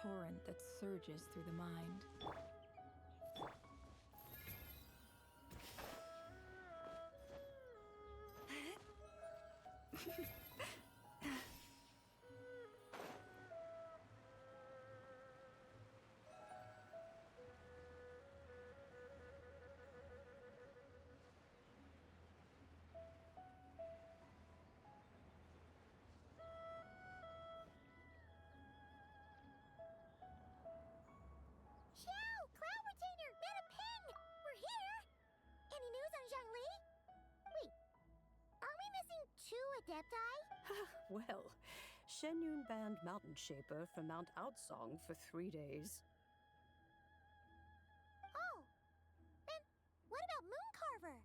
torrent that surges through the mind. Well, Shenyun banned Mountain Shaper from Mount Outsong for 3 days. Oh, then what about Mooncarver?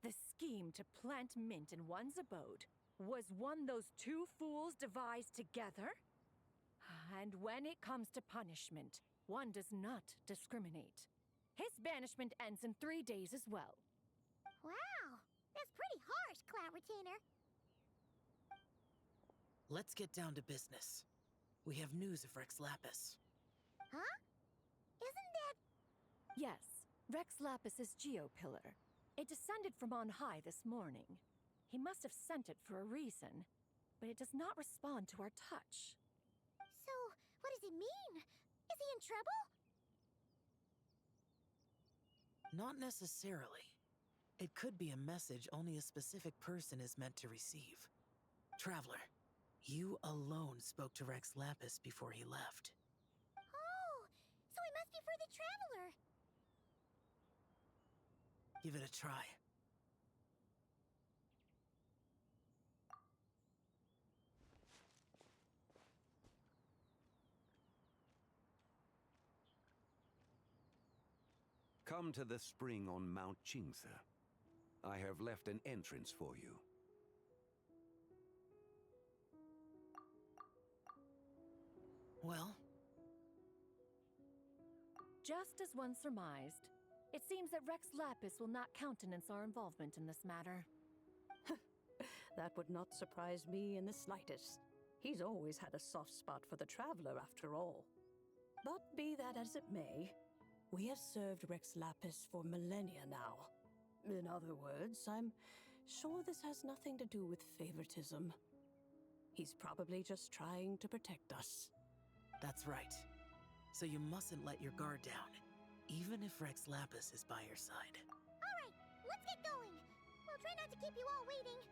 The scheme to plant mint in one's abode was one those two fools devised together? And when it comes to punishment, one does not discriminate. His banishment ends in 3 days as well. Wow, that's pretty harsh, Cloud Retainer. Let's get down to business. We have news of Rex Lapis. Huh? Isn't that... Yes, Rex Lapis's Geopillar. It descended from on high this morning. He must have sent it for a reason, but it does not respond to our touch. So, what does it mean? Is he in trouble? Not necessarily. It could be a message only a specific person is meant to receive. Traveler, you alone spoke to Rex Lapis before he left. Oh, so it must be for the Traveler. Give it a try. Come to the spring on Mount Qingse. I have left an entrance for you. Well? Just as one surmised, it seems that Rex Lapis will not countenance our involvement in this matter. That would not surprise me in the slightest. He's always had a soft spot for the Traveler, after all. But be that as it may, we have served Rex Lapis for millennia now. In other words, I'm sure this has nothing to do with favoritism. He's probably just trying to protect us. That's right. So you mustn't let your guard down, even if Rex Lapis is by your side. All right, let's get going. We'll try not to keep you all waiting.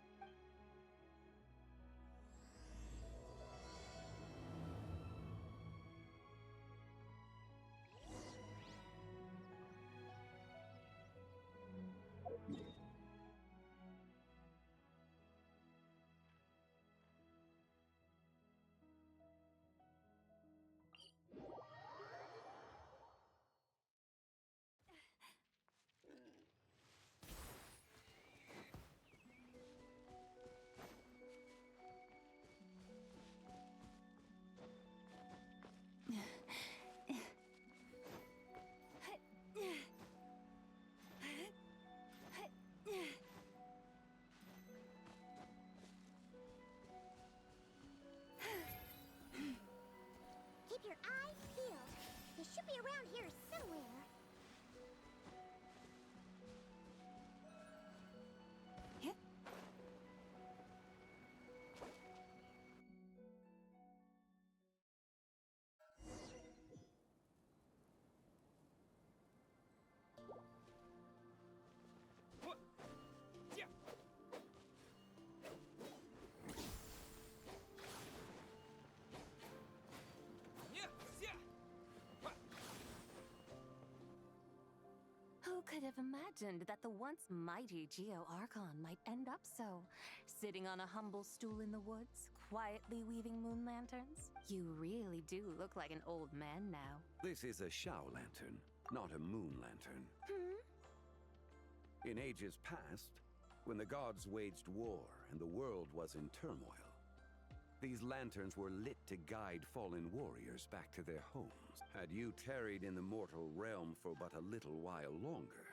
Keep your eyes peeled. They should be around here somewhere. Who could have imagined that the once mighty Geo-Archon might end up so? Sitting on a humble stool in the woods, quietly weaving moon lanterns? You really do look like an old man now. This is a Shao lantern, not a moon lantern. In ages past, when the gods waged war and the world was in turmoil, these lanterns were lit to guide fallen warriors back to their homes. Had you tarried in the mortal realm for but a little while longer,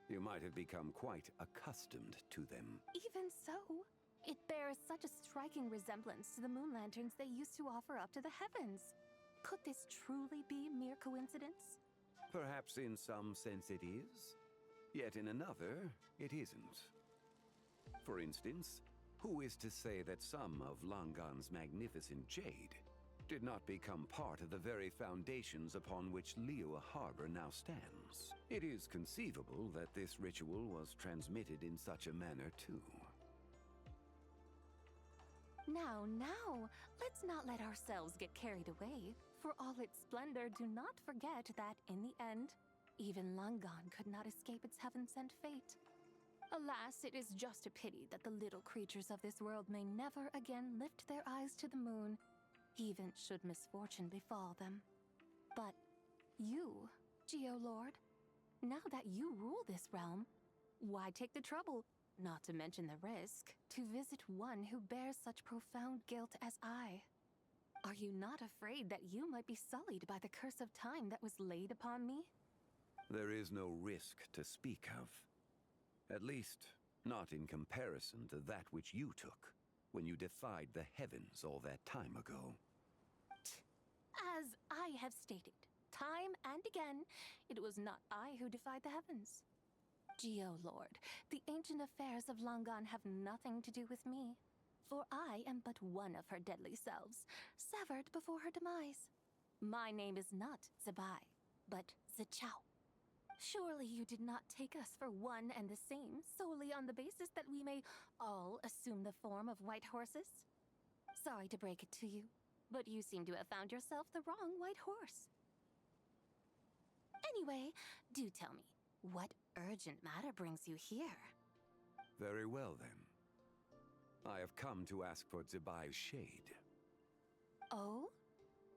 you might have become quite accustomed to them. Even so, It bears such a striking resemblance to the moon lanterns they used to offer up to the heavens. Could this truly be mere coincidence? Perhaps in some sense it is, yet in another, it isn't. For instance, who is to say that some of Langan's magnificent jade did not become part of the very foundations upon which Liyue Harbor now stands? It is conceivable that this ritual was transmitted in such a manner too. Now, let's not let ourselves get carried away. For all its splendor, do not forget that, in the end, even Langan could not escape its heaven-sent fate. Alas, it is just a pity that the little creatures of this world may never again lift their eyes to the moon, even should misfortune befall them. But you, Geolord, now that you rule this realm, why take the trouble, not to mention the risk, to visit one who bears such profound guilt as I? Are you not afraid that you might be sullied by the curse of time that was laid upon me? There is no risk to speak of. At least, not in comparison to that which you took when you defied the heavens all that time ago. As I have stated, time and again, it was not I who defied the heavens. Geolord, the ancient affairs of Langan have nothing to do with me, for I am but one of her deadly selves, severed before her demise. My name is not Zibai, but Zichao. Surely you did not take us for one and the same, solely on the basis that we may all assume the form of white horses? Sorry to break it to you, but you seem to have found yourself the wrong white horse. Anyway, do tell me, what urgent matter brings you here? Very well, then. I have come to ask for Zibai's shade. Oh?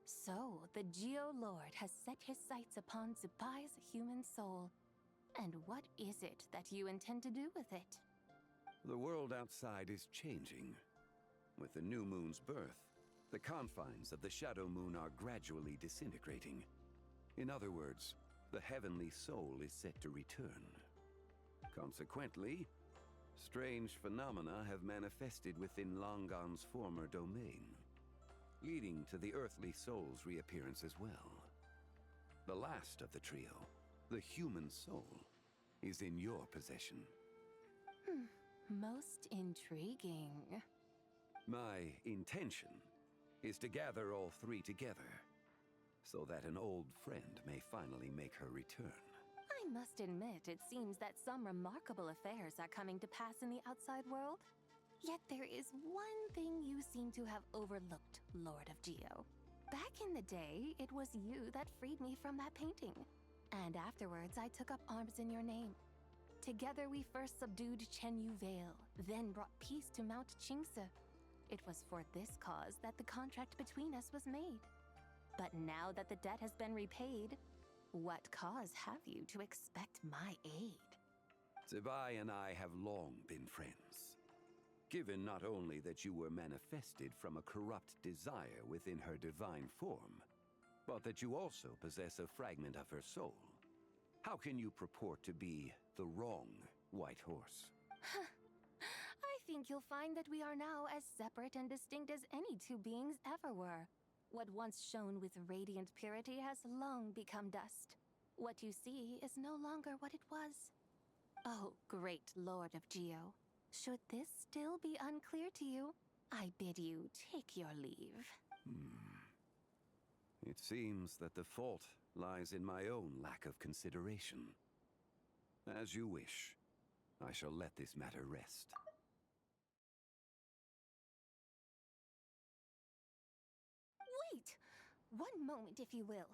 So, the Geolord has set his sights upon Zibai's human soul. And what is it that you intend to do with it? The world outside is changing. With the new moon's birth, the confines of the Shadow Moon are gradually disintegrating. In other words, the heavenly soul is set to return. Consequently, strange phenomena have manifested within Langan's former domain, leading to the earthly soul's reappearance as well. The last of the trio, the human soul, is in your possession. Most intriguing. My intention is to gather all three together, so that an old friend may finally make her return. I must admit, it seems that some remarkable affairs are coming to pass in the outside world. Yet there is one thing you seem to have overlooked, Lord of Geo. Back in the day, it was you that freed me from that painting. And afterwards, I took up arms in your name. Together we first subdued Chenyu Vale, then brought peace to Mount Qingse. It was for this cause that the contract between us was made. But now that the debt has been repaid, what cause have you to expect my aid? Zibai and I have long been friends. Given not only that you were manifested from a corrupt desire within her divine form, but that you also possess a fragment of her soul, how can you purport to be the wrong white horse? I think you'll find that we are now as separate and distinct as any two beings ever were. What once shone with radiant purity has long become dust. What you see is no longer what it was. Oh, great Lord of Geo. Should this still be unclear to you, I bid you take your leave. It seems that the fault lies in my own lack of consideration. As you wish. I shall let this matter rest. Wait! One moment, if you will.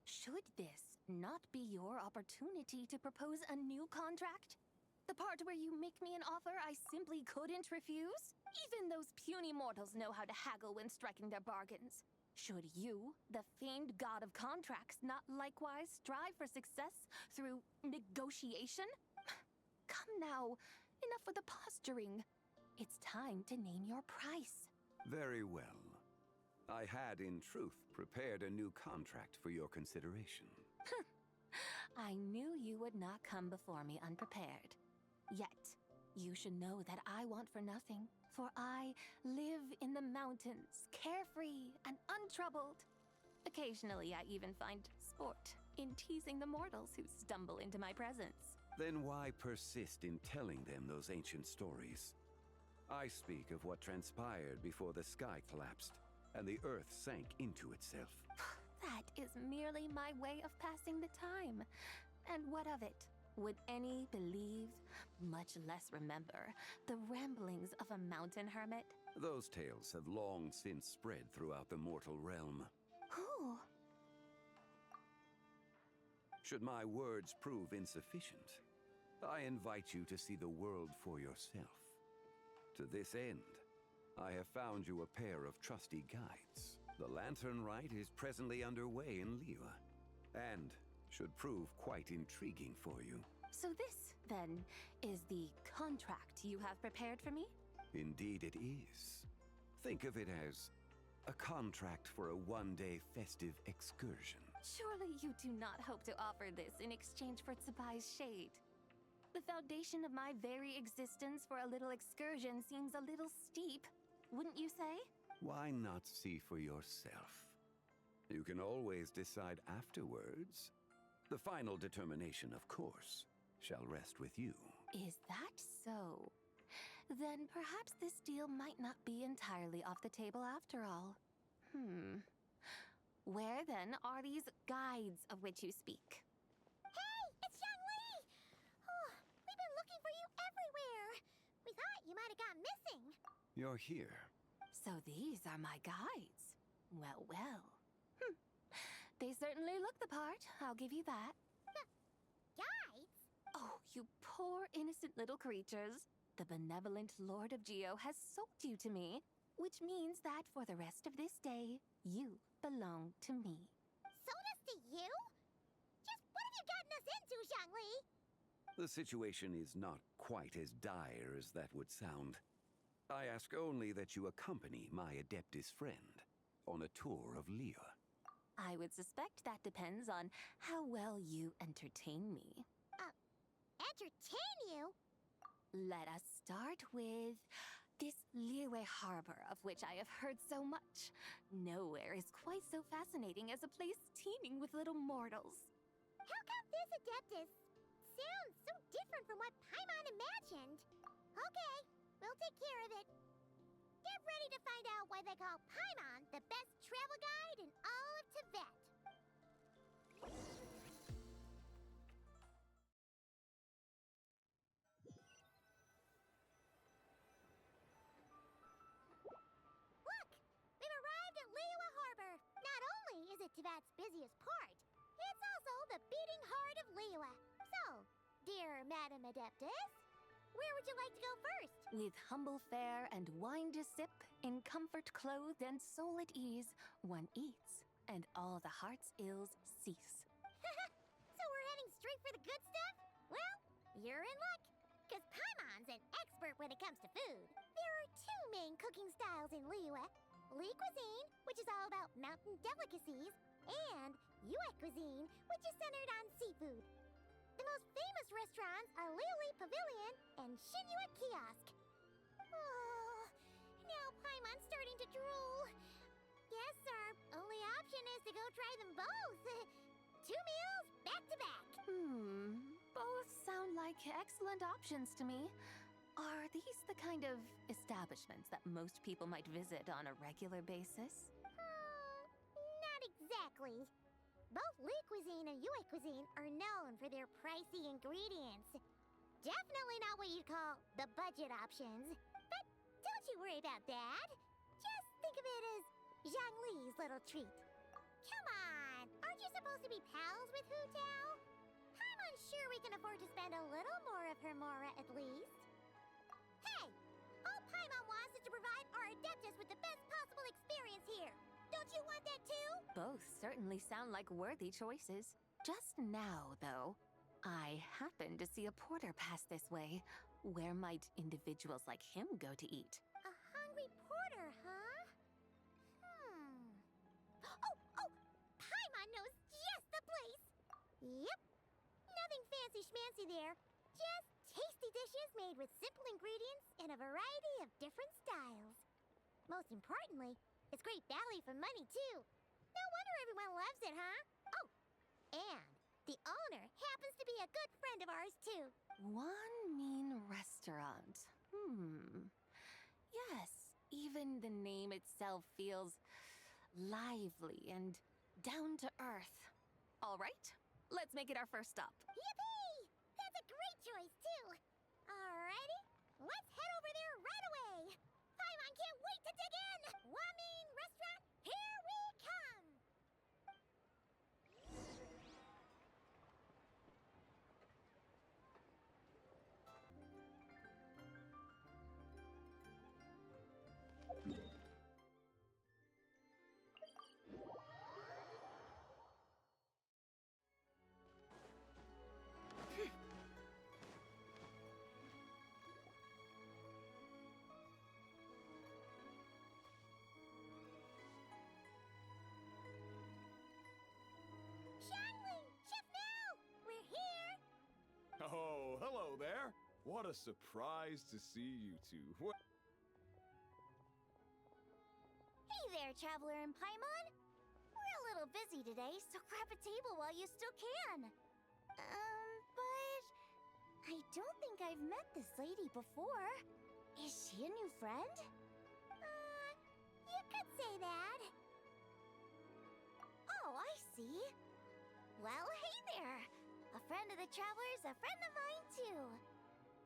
Should this not be your opportunity to propose a new contract? The part where you make me an offer I simply couldn't refuse? Even those puny mortals know how to haggle when striking their bargains. Should you, the famed god of contracts, not likewise strive for success through negotiation? Come now, enough with the posturing. It's time to name your price. Very well. I had, in truth, prepared a new contract for your consideration. I knew you would not come before me unprepared. Yet, you should know that I want for nothing, For I live in the mountains, carefree and untroubled. Occasionally, I even find sport in teasing the mortals who stumble into my presence. Then why persist in telling them those ancient stories? I speak of what transpired before the sky collapsed and the earth sank into itself. That is merely my way of passing the time. And what of it? Would any believe, much less remember, the ramblings of a mountain hermit? Those tales have long since spread throughout the mortal realm. Who? Should my words prove insufficient, I invite you to see the world for yourself. To this end, I have found you a pair of trusty guides. The Lantern Rite is presently underway in Liyue, and should prove quite intriguing for you. So this, then, is the contract you have prepared for me? Indeed it is. Think of it as a contract for a one-day festive excursion. Surely you do not hope to offer this in exchange for Tsubai's shade. The foundation of my very existence for a little excursion seems a little steep, wouldn't you say? Why not see for yourself? You can always decide afterwards. The final determination, of course, shall rest with you. Is that so? Then perhaps this deal might not be entirely off the table after all. Where then are these guides of which you speak? Hey, it's Young Lee! Oh, we've been looking for you everywhere. We thought you might have gone missing. You're here. So these are my guides. Well, well. They certainly look the part, I'll give you that. Guides? Oh, you poor innocent little creatures. The benevolent Lord of Geo has sold you to me, which means that for the rest of this day, you belong to me. Sold us to you? Just what have you gotten us into, Zhongli? The situation is not quite as dire as that would sound. I ask only that you accompany my Adeptus friend on a tour of Liyue. I would suspect that depends on how well you entertain me. Entertain you? Let us start with this Liyue harbor of which I have heard so much. Nowhere is quite so fascinating as a place teeming with little mortals. How come this Adeptus sounds so different from what Paimon imagined? Okay, we'll take care of it. Get ready to find out why they call Paimon the best travel guide in all of Tibet. Look! We've arrived at Liyue Harbor. Not only is it Tibet's busiest port, it's also the beating heart of Liyue. So, dear Madam Adeptus, where would you like to go first? With humble fare and wine to sip, in comfort clothed and soul at ease, one eats, and all the heart's ills cease. So we're heading straight for the good stuff? Well, you're in luck, because Paimon's an expert when it comes to food. There are two main cooking styles in Liyue. Li cuisine, which is all about mountain delicacies, and Yue cuisine, which is centered on seafood. The most famous restaurants are Liuli Pavilion and Shinyue Kiosk. Oh, now Paimon's starting to drool. Guess our only option is to go try them both. 2 meals back to back. Both sound like excellent options to me. Are these the kind of establishments that most people might visit on a regular basis? Not exactly. Both Li cuisine and Yue cuisine are known for their pricey ingredients. Definitely not what you'd call the budget options. But don't you worry about that. Just think of it as Zhang Li's little treat. Come on, aren't you supposed to be pals with Hu Tao? I'm unsure we can afford to spend a little more of her mora at least. Hey, all Paimon wants is to provide our Adeptus with the best possible experience here. Don't you want that too? Both certainly sound like worthy choices. Just now, though, I happen to see a porter pass this way. Where might individuals like him go to eat? A hungry porter, huh? Oh! Paimon knows just the place! Yep. Nothing fancy schmancy there. Just tasty dishes made with simple ingredients in a variety of different styles. Most importantly, it's great value for money, too. No wonder everyone loves it, huh? Oh, and the owner happens to be a good friend of ours, too. One mean restaurant. Yes, even the name itself feels lively and down to earth. All right, let's make it our first stop. Yippee! That's a great choice, too. Alrighty, let's head over there right away. Paimon can't wait to dig in. Wamin Restaurant, here we come. Xiangling, Chef Now, we're here. Oh, hello there. What a surprise to see you two. Hey there, Traveler and Paimon. We're a little busy today, so grab a table while you still can. But I don't think I've met this lady before. Is she a new friend? You could say that. Oh, I see. Well, hey there. A friend of the Traveler's a friend of mine, too.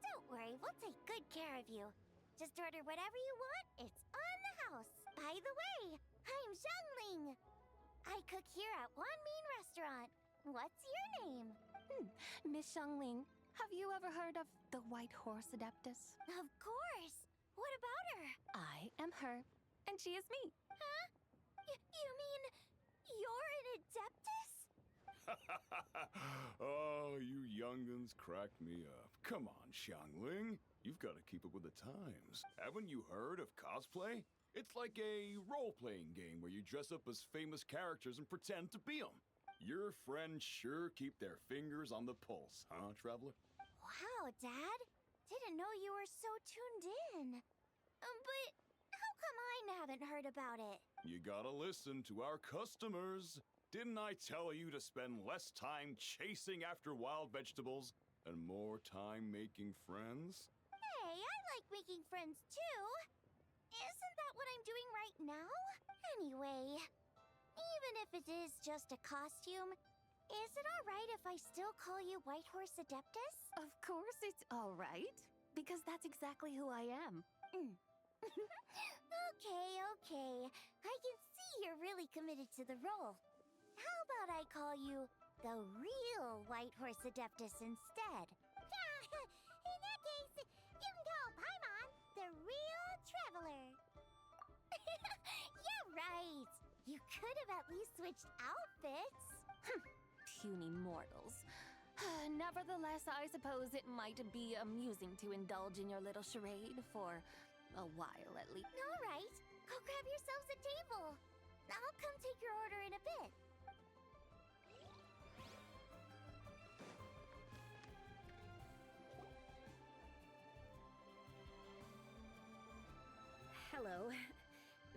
Don't worry, we'll take good care of you. Just order whatever you want, it's on the house. By the way, I'm Xiangling. I cook here at Wanmin Restaurant. What's your name? Miss Xiangling, have you ever heard of the White Horse Adeptus? Of course. What about her? I am her, and she is me. Huh? You mean you're an Adeptus? Oh, you young'uns crack me up. Come on, Xiangling. You've got to keep up with the times. Haven't you heard of cosplay? It's like a role-playing game where you dress up as famous characters and pretend to be them. Your friends sure keep their fingers on the pulse, huh, Traveler? Wow, Dad. Didn't know you were so tuned in. But how come I haven't heard about it? You gotta listen to our customers. Didn't I tell you to spend less time chasing after wild vegetables and more time making friends? Hey, I like making friends too. Isn't that what I'm doing right now? Anyway, even if it is just a costume, is it alright if I still call you White Horse Adeptus? Of course it's all right, because that's exactly who I am. Okay. I can see you're really committed to the role. How about I call you the real White Horse Adeptus instead? In that case, you can call Paimon the real Traveler. Yeah, right. You could have at least switched outfits. Puny mortals. Nevertheless, I suppose it might be amusing to indulge in your little charade for a while at least. All right, go grab yourselves a table. I'll come take your order in a bit. Hello.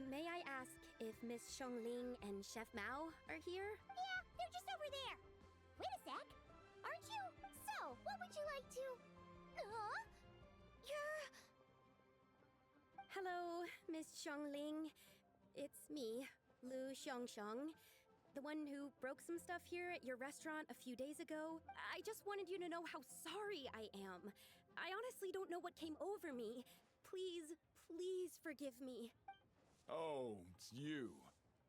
May I ask if Miss Xiangling and Chef Mao are here? Yeah, they're just over there. Wait a sec. Aren't you? So, what would you like to... You're... Hello, Miss Xiangling. It's me, Lu Xiangxiang, the one who broke some stuff here at your restaurant a few days ago. I just wanted you to know how sorry I am. I honestly don't know what came over me. Please forgive me. Oh, it's you.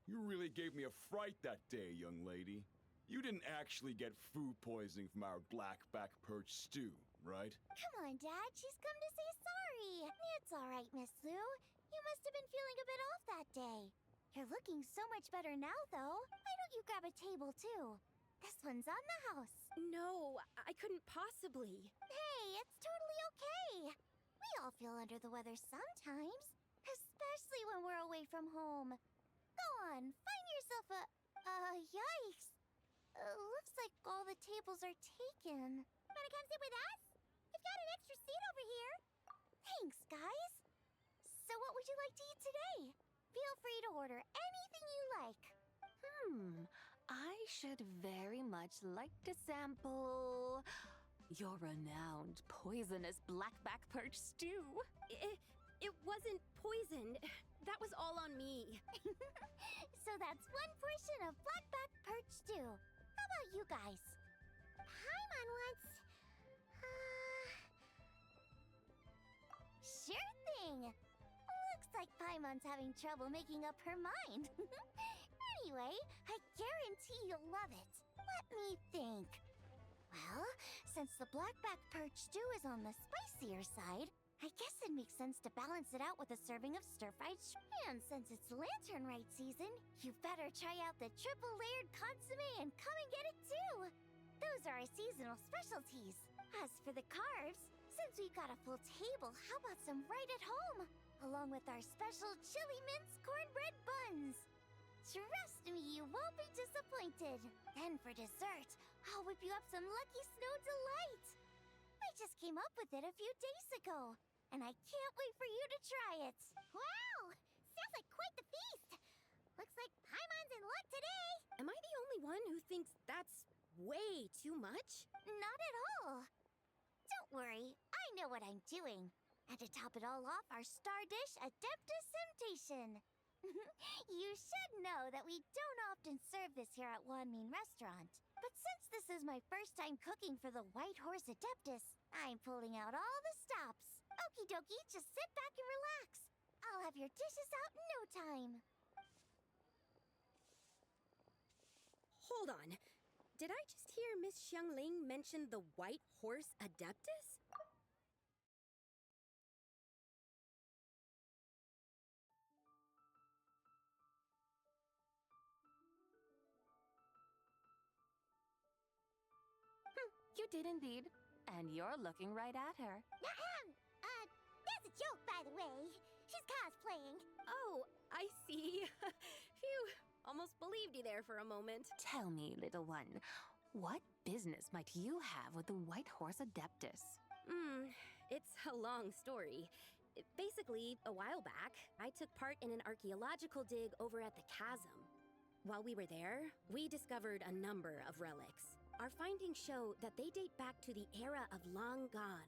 You really gave me a fright that day, young lady. You didn't actually get food poisoning from our black-back perch stew, right? Come on, Dad. She's come to say sorry. It's all right, Miss Lu. You must have been feeling a bit off that day. You're looking so much better now, though. Why don't you grab a table, too? This one's on the house. No, I couldn't possibly. Hey, it's totally okay. We all feel under the weather sometimes, especially when we're away from home. Go on, find yourself a... Yikes. Looks like all the tables are taken. Wanna come sit with us? If got an extra seat over here. Thanks, guys. So what would you like to eat today? Feel free to order anything you like. I should very much like to sample your renowned poisonous blackback perch stew. It wasn't poisoned. That was all on me. So that's one portion of blackback perch stew. How about you guys? Paimon wants... Sure thing. Looks like Paimon's having trouble making up her mind. Anyway, I guarantee you'll love it. Let me think. Well, since the blackback perch stew is on the spicier side, I guess it makes sense to balance it out with a serving of stir-fried and since it's Lantern Rite season, you better try out the triple-layered consommé and come and get it too. Those are our seasonal specialties. As for the carbs, since we've got a full table, how about some right at home? Along with our special chili mince cornbread buns. Trust me, you won't be disappointed. Then for dessert, I'll whip you up some Lucky Snow Delight. I just came up with it a few days ago, and I can't wait for you to try it. Wow! Sounds like quite the feast. Looks like Paimon's in luck today. Am I the only one who thinks that's way too much? Not at all. Don't worry, I know what I'm doing. And to top it all off, our star dish, Adeptus Temptation. You should know that we don't often serve this here at Wanmin Restaurant. But since this is my first time cooking for the White Horse Adeptus, I'm pulling out all the stops. Okie dokie, just sit back and relax. I'll have your dishes out in no time. Hold on. Did I just hear Miss Xiangling mention the White Horse Adeptus? You did indeed. And you're looking right at her. That's a joke, by the way. She's cosplaying. Oh, I see. Phew, almost believed you there for a moment. Tell me, little one, what business might you have with the White Horse Adeptus? It's a long story. Basically, a while back, I took part in an archaeological dig over at the chasm. While we were there, we discovered a number of relics. Our findings show that they date back to the era of Long Gone,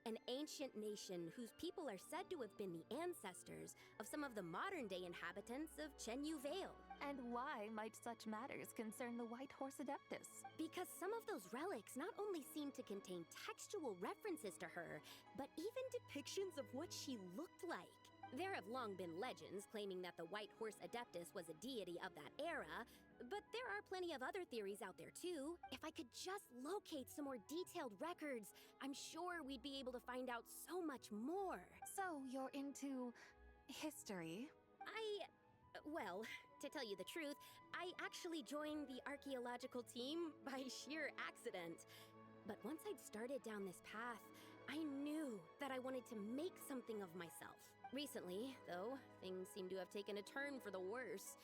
an ancient nation whose people are said to have been the ancestors of some of the modern-day inhabitants of Chenyu Vale. And why might such matters concern the White Horse Adeptus? Because some of those relics not only seem to contain textual references to her, but even depictions of what she looked like. There have long been legends claiming that the White Horse Adeptus was a deity of that era, but there are plenty of other theories out there too. If I could just locate some more detailed records, I'm sure we'd be able to find out so much more. So you're into history? Well, to tell you the truth, I actually joined the archaeological team by sheer accident. But once I'd started down this path, I knew that I wanted to make something of myself. Recently, though, things seem to have taken a turn for the worse.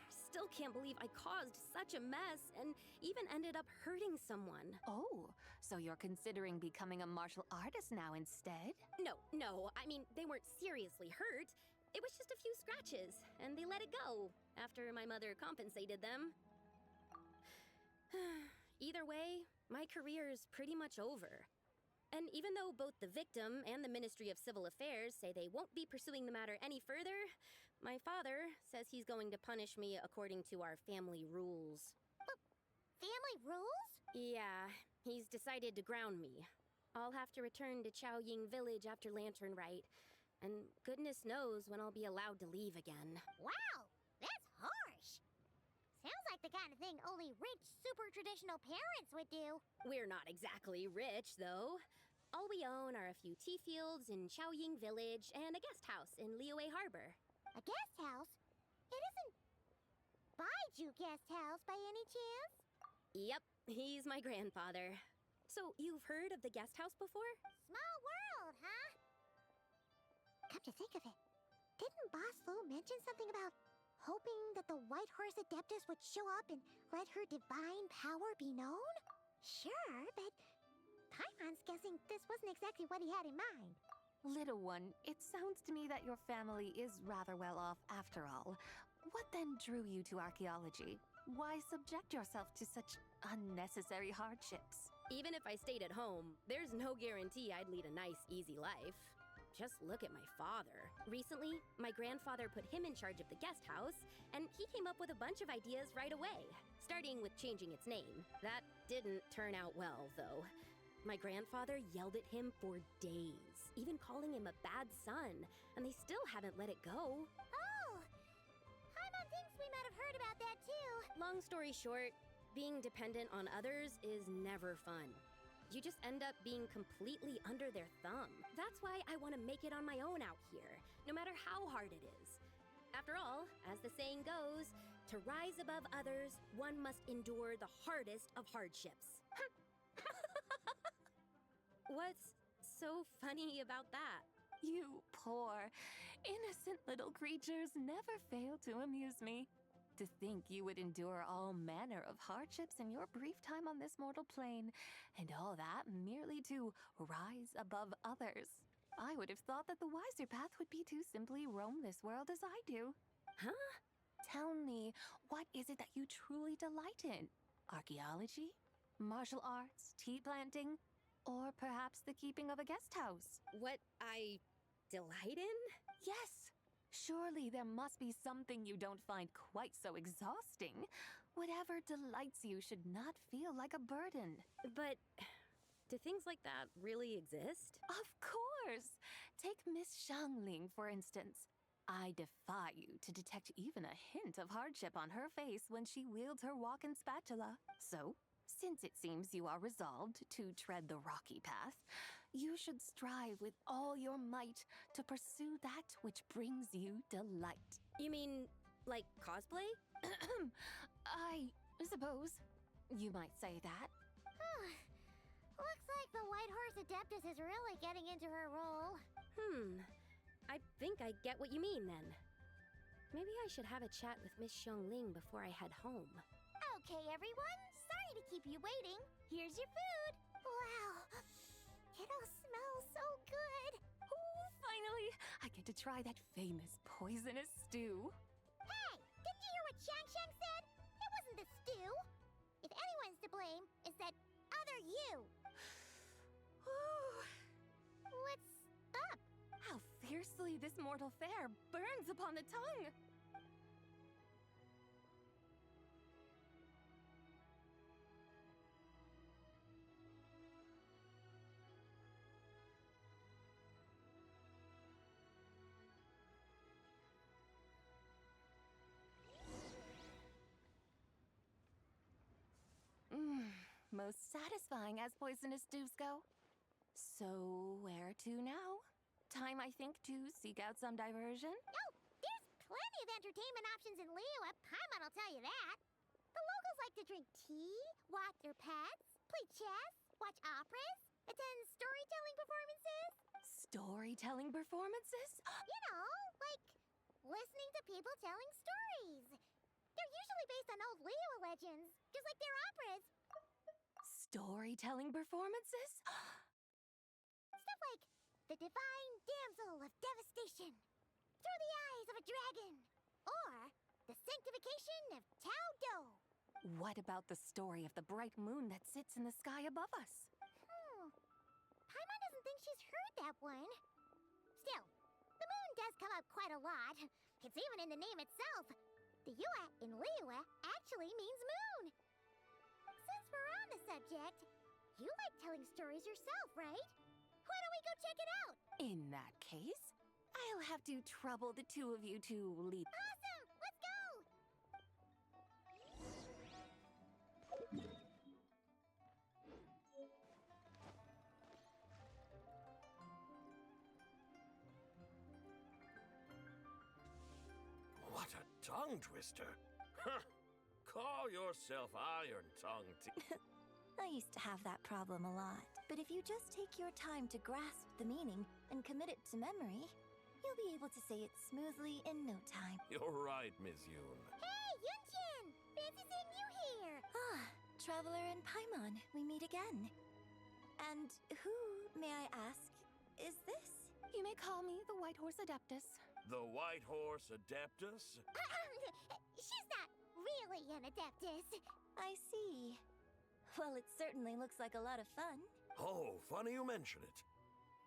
Still can't believe I caused such a mess and even ended up hurting someone. Oh, so you're considering becoming a martial artist now instead? No, I mean, they weren't seriously hurt. It was just a few scratches, and they let it go after my mother compensated them. Either way, my career's pretty much over. And even though both the victim and the Ministry of Civil Affairs say they won't be pursuing the matter any further, my father says he's going to punish me according to our family rules. Family rules? Yeah, he's decided to ground me. I'll have to return to Chaoying Village after Lantern Rite, and goodness knows when I'll be allowed to leave again. Wow, that's harsh. Sounds like the kind of thing only rich, super traditional parents would do. We're not exactly rich, though. All we own are a few tea fields in Chaoying Village and a guest house in Liyue Harbor. A guest house? It isn't Baiju Guest House by any chance? Yep, he's my grandfather. So, you've heard of the guest house before? Small world, huh? Come to think of it, didn't Boss Lu mention something about hoping that the White Horse Adeptus would show up and let her divine power be known? Sure, but Paimon's guessing this wasn't exactly what he had in mind. Little one, it sounds to me that your family is rather well off after all. What then drew you to archaeology? Why subject yourself to such unnecessary hardships? Even if I stayed at home, there's no guarantee I'd lead a nice, easy life. Just look at my father. Recently, my grandfather put him in charge of the guest house, and he came up with a bunch of ideas right away, starting with changing its name. That didn't turn out well, though. My grandfather yelled at him for days, even calling him a bad son, and they still haven't let it go. Oh! Paimon thinks we might have heard about that too. Long story short, being dependent on others is never fun. You just end up being completely under their thumb. That's why I want to make it on my own out here, no matter how hard it is. After all, as the saying goes, to rise above others, one must endure the hardest of hardships. What's so funny about that? You poor, innocent little creatures never fail to amuse me. To think you would endure all manner of hardships in your brief time on this mortal plane, and all that merely to rise above others. I would have thought that the wiser path would be to simply roam this world as I do. Huh? Tell me, what is it that you truly delight in? Archaeology? Martial arts? Tea planting? Or perhaps the keeping of a guest house? What I delight in? Yes! Surely there must be something you don't find quite so exhausting. Whatever delights you should not feel like a burden. But do things like that really exist? Of course! Take Miss Xiangling, for instance. I defy you to detect even a hint of hardship on her face when she wields her walking spatula. So, since it seems you are resolved to tread the rocky path, you should strive with all your might to pursue that which brings you delight. You mean, like cosplay? I suppose you might say that. Looks like the White Horse Adeptus is really getting into her role. I think I get what you mean then. Maybe I should have a chat with Miss Xiangling before I head home. Okay, everyone. Sorry to keep you waiting. Here's your food. Wow. It all smells so good. Oh, finally, I get to try that famous poisonous stew. Hey, didn't you hear what Shang Shang said? It wasn't the stew. If anyone's to blame, it's that other you. What's up? How fiercely this mortal fare burns upon the tongue! Most satisfying as poisonous stews go. So, where to now? Time, I think, to seek out some diversion? Oh, there's plenty of entertainment options in Liyue. Paimon will tell you that. The locals like to drink tea, walk their pets, play chess, watch operas, attend storytelling performances. Storytelling performances? You know, like listening to people telling stories. They're usually based on old Liyue legends, just like their operas. Storytelling performances? Stuff like the Divine Damsel of Devastation, Through the Eyes of a Dragon, or the Sanctification of Tao Do. What about the story of the bright moon that sits in the sky above us? Paimon doesn't think she's heard that one. Still, the moon does come up quite a lot. It's even in the name itself. The Yue in Liyue actually means moon. Since we're on the subject, you like telling stories yourself, right? Why don't we go check it out? In that case, I'll have to trouble the two of you to lead. Awesome! Let's go! What a tongue twister! Huh. Call yourself Iron Tongue. I used to have that problem a lot. But if you just take your time to grasp the meaning and commit it to memory, you'll be able to say it smoothly in no time. You're right, Ms. Yoon. Hey, Yunchin! Fancy seeing you here! Ah, Traveler and Paimon, we meet again. And who, may I ask, is this? You may call me the White Horse Adeptus. The White Horse Adeptus? She's not really an adeptus. I see. Well, it certainly looks like a lot of fun. Oh, funny you mention it.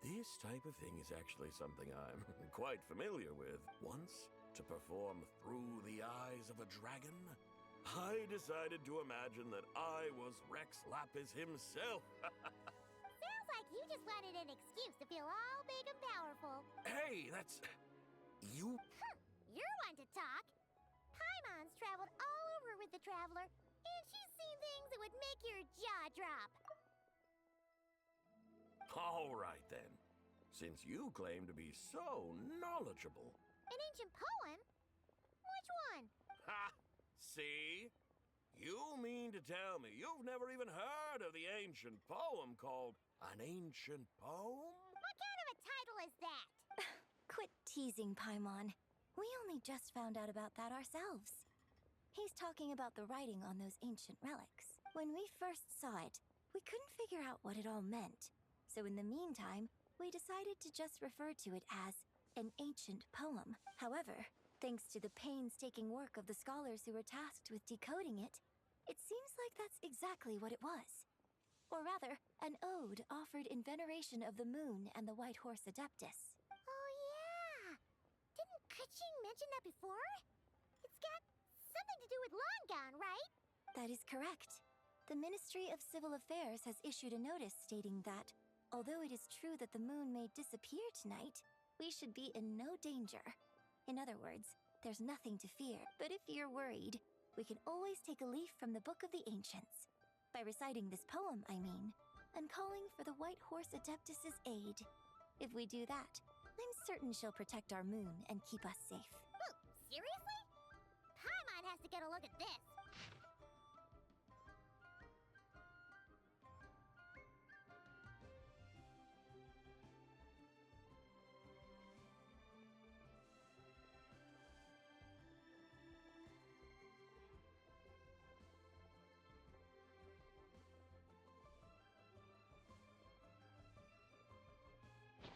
This type of thing is actually something I'm quite familiar with. Once, to perform Through the Eyes of a Dragon, I decided to imagine that I was Rex Lapis himself. Sounds like you just wanted an excuse to feel all big and powerful. Hey, that's... You... You're one to talk. Paimon's traveled all over with the Traveler, and she's seen things that would make your jaw drop. All right, then. Since you claim to be so knowledgeable... An ancient poem? Which one? Ha! See? You mean to tell me you've never even heard of the ancient poem called An Ancient Poem? What kind of a title is that? Quit teasing, Paimon. We only just found out about that ourselves. He's talking about the writing on those ancient relics. When we first saw it, we couldn't figure out what it all meant. So in the meantime, we decided to just refer to it as an ancient poem. However, thanks to the painstaking work of the scholars who were tasked with decoding it, it seems like that's exactly what it was. Or rather, an ode offered in veneration of the moon and the White Horse Adeptus. Oh, yeah! Didn't Kuching mention that before? It's got something to do with Long Gone, right? That is correct. The Ministry of Civil Affairs has issued a notice stating that, although it is true that the moon may disappear tonight, we should be in no danger. In other words, there's nothing to fear. But if you're worried, we can always take a leaf from the Book of the Ancients. By reciting this poem, I mean, and calling for the White Horse Adeptus's aid. If we do that, I'm certain she'll protect our moon and keep us safe. Oh, seriously? Paimon has to get a look at this.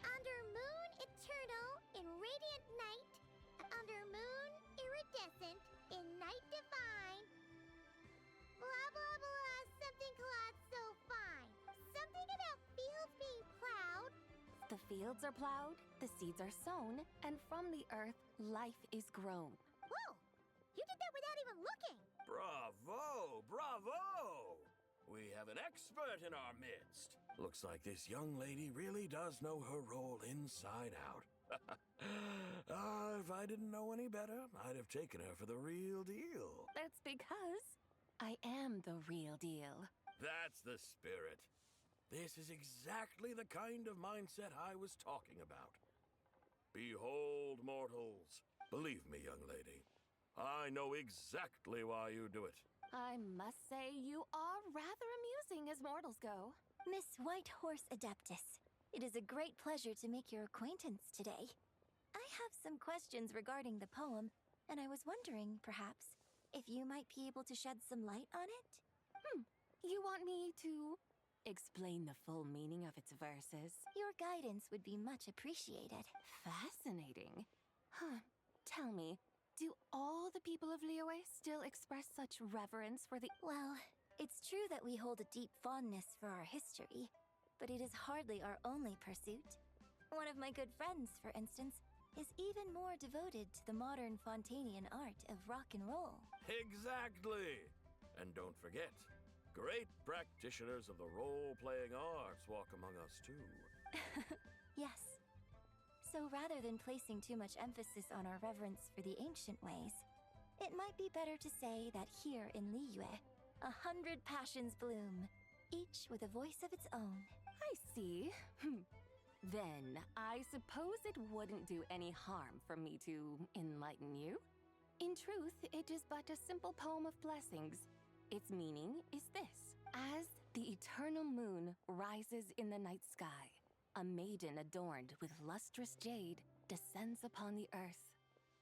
Under moon eternal in radiant night, under moon iridescent in night divine. Blah blah blah, something cloud so fine. Something about fields being plowed. The fields are plowed, the seeds are sown, and from the earth, life is grown. Whoa! You did that without even looking. Bravo! Bravo! We have an expert in our midst. Looks like this young lady really does know her role inside out. If I didn't know any better, I'd have taken her for the real deal. That's because I am the real deal. That's the spirit. This is exactly the kind of mindset I was talking about. Behold, mortals. Believe me, young lady, I know exactly why you do it. I must say you are rather amusing as mortals go. Miss White Horse Adeptus, it is a great pleasure to make your acquaintance today. I have some questions regarding the poem, and I was wondering, perhaps, if you might be able to shed some light on it? You want me to explain the full meaning of its verses? Your guidance would be much appreciated. Fascinating. Huh. Tell me, do all the people of Liyue still express such reverence for the... Well, it's true that we hold a deep fondness for our history, but it is hardly our only pursuit. One of my good friends, for instance, is even more devoted to the modern Fontanian art of rock and roll. Exactly! And don't forget, great practitioners of the role-playing arts walk among us too. Yes. So rather than placing too much emphasis on our reverence for the ancient ways, it might be better to say that here in Liyue, 100 passions bloom, each with a voice of its own. I see. Then, I suppose it wouldn't do any harm for me to enlighten you. In truth, it is but a simple poem of blessings. Its meaning is this. As the eternal moon rises in the night sky, a maiden adorned with lustrous jade descends upon the earth.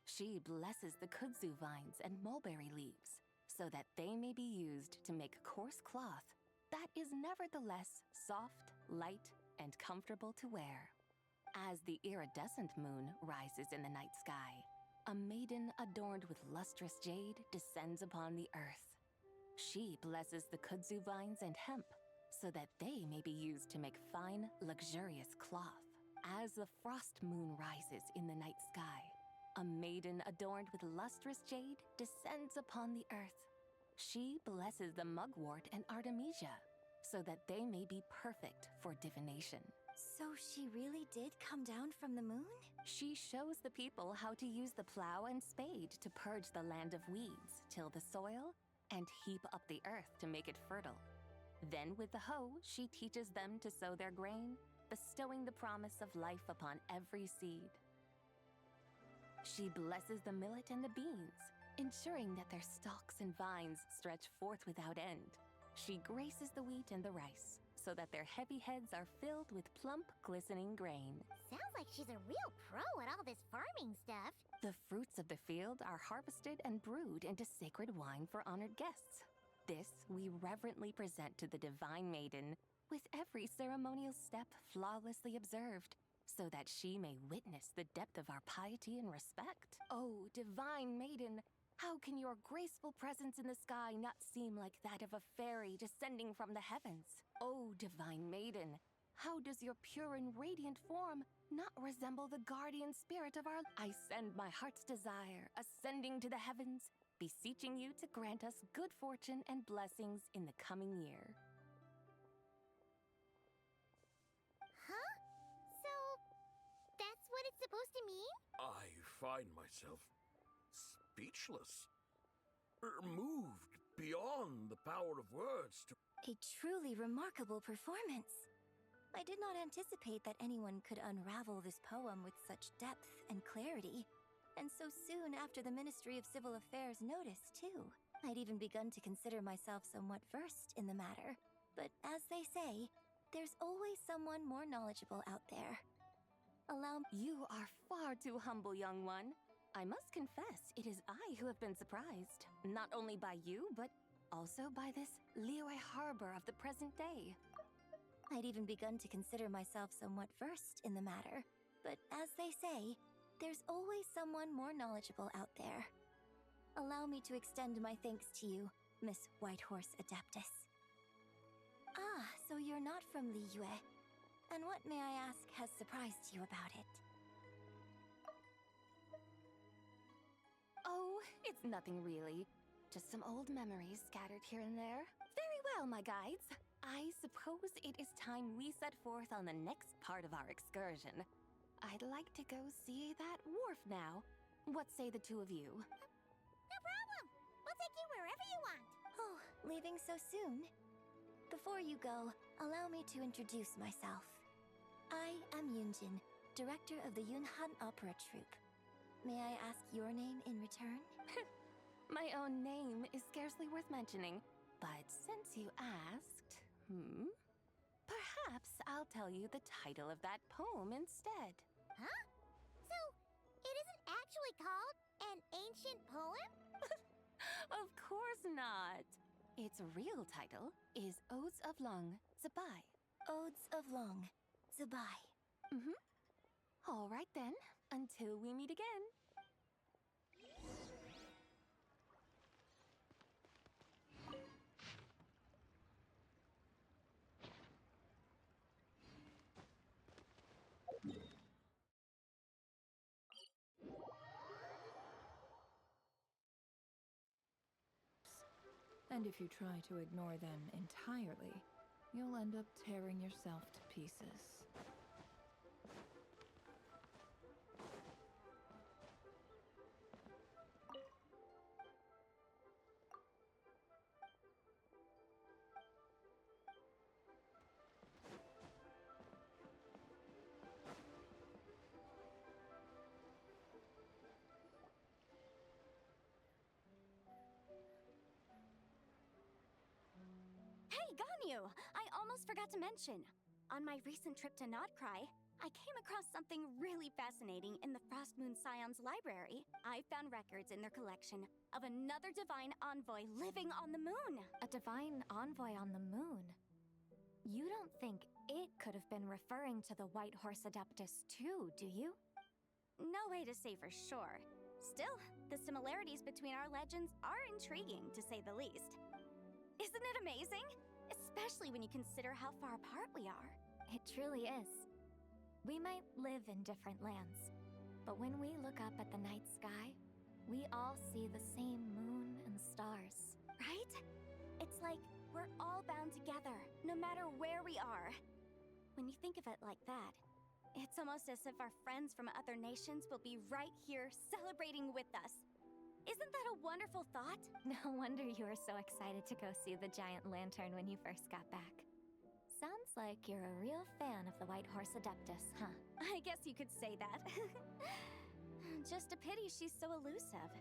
She blesses the kudzu vines and mulberry leaves, so that they may be used to make coarse cloth that is nevertheless soft, light and comfortable to wear. As the iridescent moon rises in the night sky, a maiden adorned with lustrous jade descends upon the earth. She blesses the kudzu vines and hemp so that they may be used to make fine, luxurious cloth. As the frost moon rises in the night sky, a maiden adorned with lustrous jade descends upon the earth. She blesses the mugwort and artemisia so that they may be perfect for divination. So she really did come down from the moon? She shows the people how to use the plow and spade to purge the land of weeds, till the soil, and heap up the earth to make it fertile. Then with the hoe, she teaches them to sow their grain, bestowing the promise of life upon every seed. She blesses the millet and the beans, ensuring that their stalks and vines stretch forth without end. She graces the wheat and the rice, so that their heavy heads are filled with plump, glistening grain. Sounds like she's a real pro at all this farming stuff. The fruits of the field are harvested and brewed into sacred wine for honored guests. This we reverently present to the divine maiden, with every ceremonial step flawlessly observed, so that she may witness the depth of our piety and respect. Oh, divine maiden, how can your graceful presence in the sky not seem like that of a fairy descending from the heavens? Oh, divine maiden, how does your pure and radiant form not resemble the guardian spirit of our... I send my heart's desire, ascending to the heavens, beseeching you to grant us good fortune and blessings in the coming year. Huh? So, that's what it's supposed to mean? I find myself speechless, moved beyond the power of words to... A truly remarkable performance. I did not anticipate that anyone could unravel this poem with such depth and clarity, and so soon after the Ministry of Civil Affairs noticed, too. I'd even begun to consider myself somewhat versed in the matter, but as they say, there's always someone more knowledgeable out there. Allow me... You are far too humble, young one. I must confess, it is I who have been surprised, not only by you, but also by this Liyue harbor of the present day. I'd even begun to consider myself somewhat versed in the matter, but as they say, there's always someone more knowledgeable out there. Allow me to extend my thanks to you, Miss Whitehorse Adeptus. Ah, so you're not from Liyue. And what, may I ask, has surprised you about it? Oh, it's nothing really. Just some old memories scattered here and there. Very well, my guides. I suppose it is time we set forth on the next part of our excursion. I'd like to go see that wharf now. What say the two of you? No problem. We'll take you wherever you want. Oh, leaving so soon? Before you go, allow me to introduce myself. I am Yunjin, director of the Yunhan Opera Troupe. May I ask your name in return? My own name is scarcely worth mentioning, but since you asked, perhaps I'll tell you the title of that poem instead. Huh? So, it isn't actually called an ancient poem? Of course not. Its real title is Odes of Long Zabai. Odes of Long Zabai. All right then, until we meet again. And if you try to ignore them entirely, you'll end up tearing yourself to pieces. Hey, Ganyu! I almost forgot to mention. On my recent trip to Notcry, I came across something really fascinating in the Frost Moon Scion's library. I found records in their collection of another divine envoy living on the moon. A divine envoy on the moon? You don't think it could have been referring to the White Horse Adeptus too, do you? No way to say for sure. Still, the similarities between our legends are intriguing, to say the least. Isn't it amazing? Especially when you consider how far apart we are. It truly is. We might live in different lands, but when we look up at the night sky, we all see the same moon and stars. Right? It's like we're all bound together, no matter where we are. When you think of it like that, it's almost as if our friends from other nations will be right here celebrating with us. Isn't that a wonderful thought? No wonder you were so excited to go see the giant lantern when you first got back. Sounds like you're a real fan of the White Horse Adeptus, huh? I guess you could say that. Just a pity she's so elusive.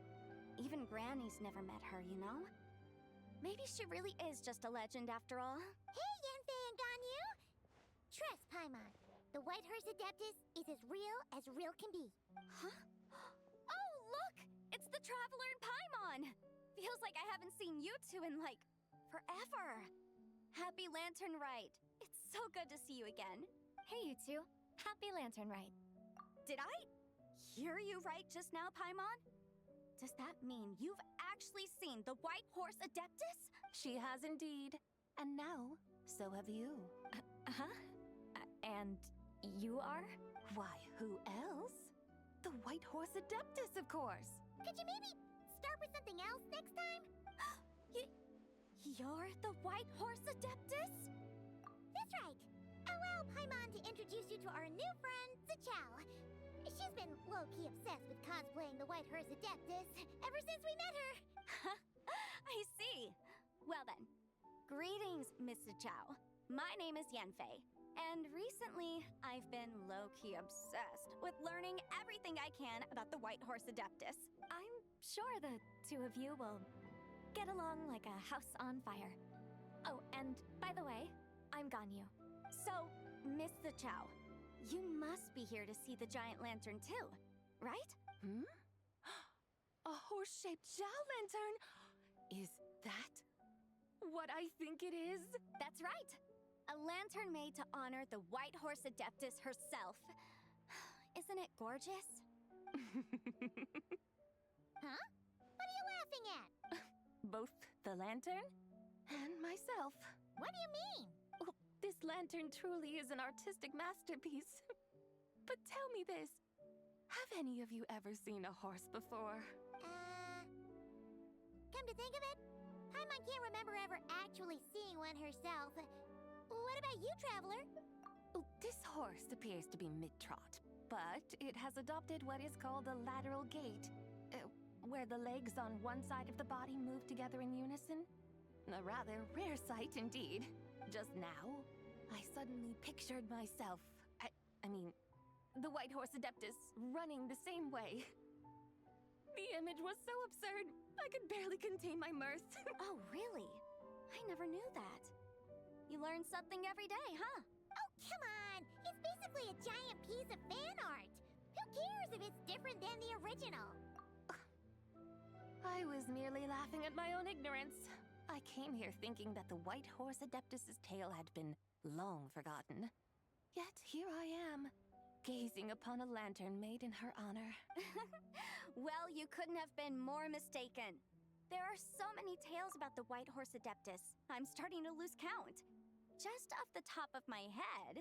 Even Granny's never met her, you know? Maybe she really is just a legend after all. Hey, Yanfei and Ganyu! Trust, Paimon. The White Horse Adeptus is as real can be. Huh? Oh, look! It's the Traveler and Paimon! Feels like I haven't seen you two in, like, forever. Happy Lantern Rite. It's so good to see you again. Hey, you two. Happy Lantern Rite. Did I hear you right just now, Paimon? Does that mean you've actually seen the White Horse Adeptus? She has indeed. And now, so have you. And you are? Why, who else? The White Horse Adeptus, of course. Could you maybe start with something else next time? You're the White Horse Adeptus? That's right. Allow Paimon to introduce you to our new friend, Zichao. She's been low-key obsessed with cosplaying the White Horse Adeptus ever since we met her. I see. Well then, greetings, Miss Zichao. My name is Yanfei, and recently I've been low-key obsessed with learning everything I can about the White Horse Adeptus. I'm sure the two of you will get along like a house on fire. Oh, and by the way, I'm Ganyu. So, Miss Zichao, you must be here to see the giant lantern too, right? A horse-shaped Zhao lantern? Is that what I think it is? That's right. A lantern made to honor the White Horse Adeptus herself. Isn't it gorgeous? Huh? What are you laughing at? Both the lantern and myself. What do you mean? Well, this lantern truly is an artistic masterpiece. But tell me this. Have any of you ever seen a horse before? Come to think of it, Paimon can't remember ever actually seeing one herself. What about you, Traveler? Well, this horse appears to be mid-trot, but it has adopted what is called a lateral gait, where the legs on one side of the body move together in unison. A rather rare sight indeed. Just now, I suddenly pictured myself, I mean, the White Horse Adeptus running the same way. The image was so absurd, I could barely contain my mirth. Oh, really? I never knew that. You learn something every day, huh? Oh, come on! It's basically a giant piece of fan art. Who cares if it's different than the original? I was merely laughing at my own ignorance. I came here thinking that the White Horse Adeptus's tale had been long forgotten. Yet here I am, gazing upon a lantern made in her honor. Well, you couldn't have been more mistaken. There are so many tales about the White Horse Adeptus, I'm starting to lose count. Just off the top of my head.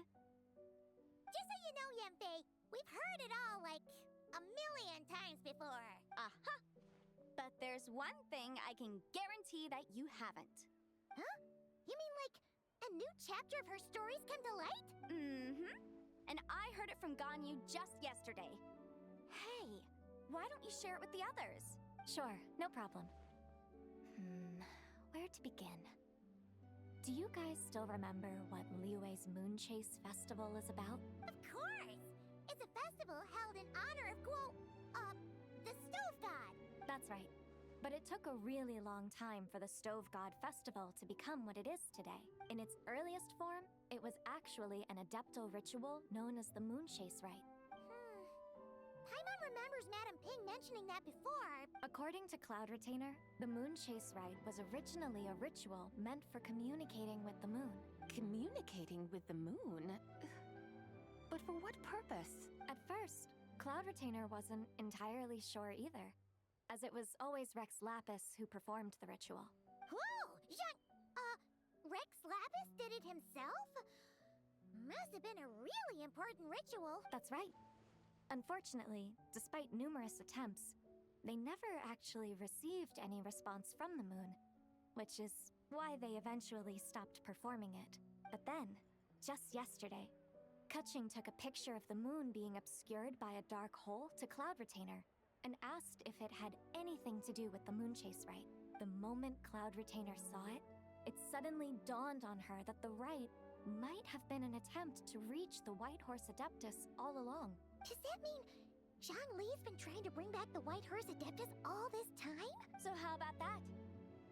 Just so you know, Yanfei, we've heard it all like a million times before. Aha! But there's one thing I can guarantee that you haven't. Huh? You mean like a new chapter of her stories come to light? Mm-hmm. And I heard it from Ganyu just yesterday. Hey, why don't you share it with the others? Sure, no problem. Where to begin? Do you guys still remember what Liyue's Moon Chase Festival is about? Of course! It's a festival held in honor of the Stove God. That's right. But it took a really long time for the Stove God Festival to become what it is today. In its earliest form, it was actually an adeptal ritual known as the Moon Chase Rite. Paimon remembers Madam Ping mentioning that before. According to Cloud Retainer, the Moon Chase Rite was originally a ritual meant for communicating with the moon. Communicating with the moon? But for what purpose? At first, Cloud Retainer wasn't entirely sure either, as it was always Rex Lapis who performed the ritual. Whoa! Rex Lapis did it himself? Must have been a really important ritual. That's right. Unfortunately, despite numerous attempts, they never actually received any response from the moon, which is why they eventually stopped performing it. But then, just yesterday, Kutching took a picture of the moon being obscured by a dark hole to Cloud Retainer and asked if it had anything to do with the Moon Chase Rite. The moment Cloud Retainer saw it, it suddenly dawned on her that the rite might have been an attempt to reach the White Horse Adeptus all along. Does that mean Zhongli's been trying to bring back the White Horse Adeptus all this time? So how about that?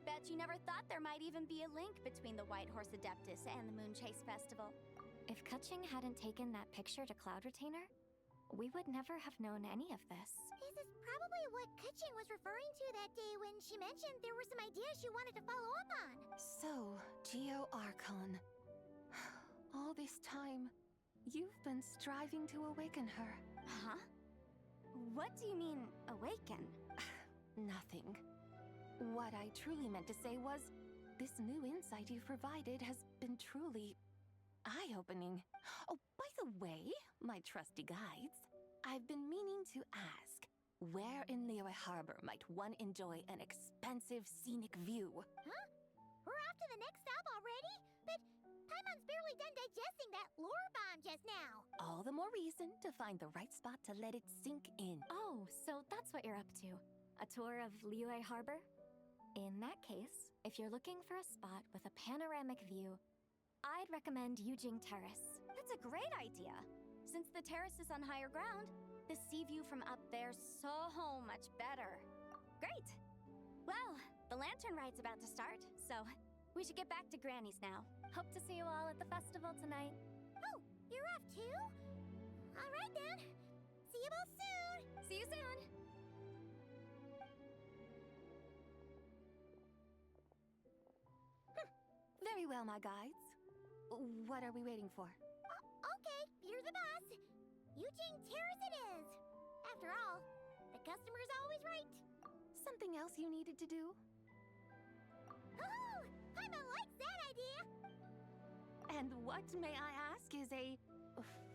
Bet you never thought there might even be a link between the White Horse Adeptus and the Moon Chase Festival. If Kutching hadn't taken that picture to Cloud Retainer, we would never have known any of this. This is probably what Kutching was referring to that day when she mentioned there were some ideas she wanted to follow up on. So, Geo Archon. All this time, you've been striving to awaken her. Huh? What do you mean, awaken? Nothing. What I truly meant to say was, this new insight you've provided has been truly eye-opening. Oh, by the way, my trusty guides, I've been meaning to ask, where in Liyue Harbor might one enjoy an expansive scenic view? Huh? We're off to the next stop already? But Paimon's barely done digesting that lore bomb just now. All the more reason to find the right spot to let it sink in. Oh, so that's what you're up to. A tour of Liyue Harbor? In that case, if you're looking for a spot with a panoramic view, I'd recommend Yujing Terrace. That's a great idea. Since the terrace is on higher ground, the sea view from up there's so much better. Great! Well, the lantern ride's about to start, so we should get back to Granny's now. Hope to see you all at the festival tonight. Oh, you're off too? All right then. See you both soon. See you soon! Very well, my guides. What are we waiting for? Okay, you're the boss. Yujing Terrace it is. After all, the customer's always right. Something else you needed to do? Oh, Paimon likes that idea. And what, may I ask, is a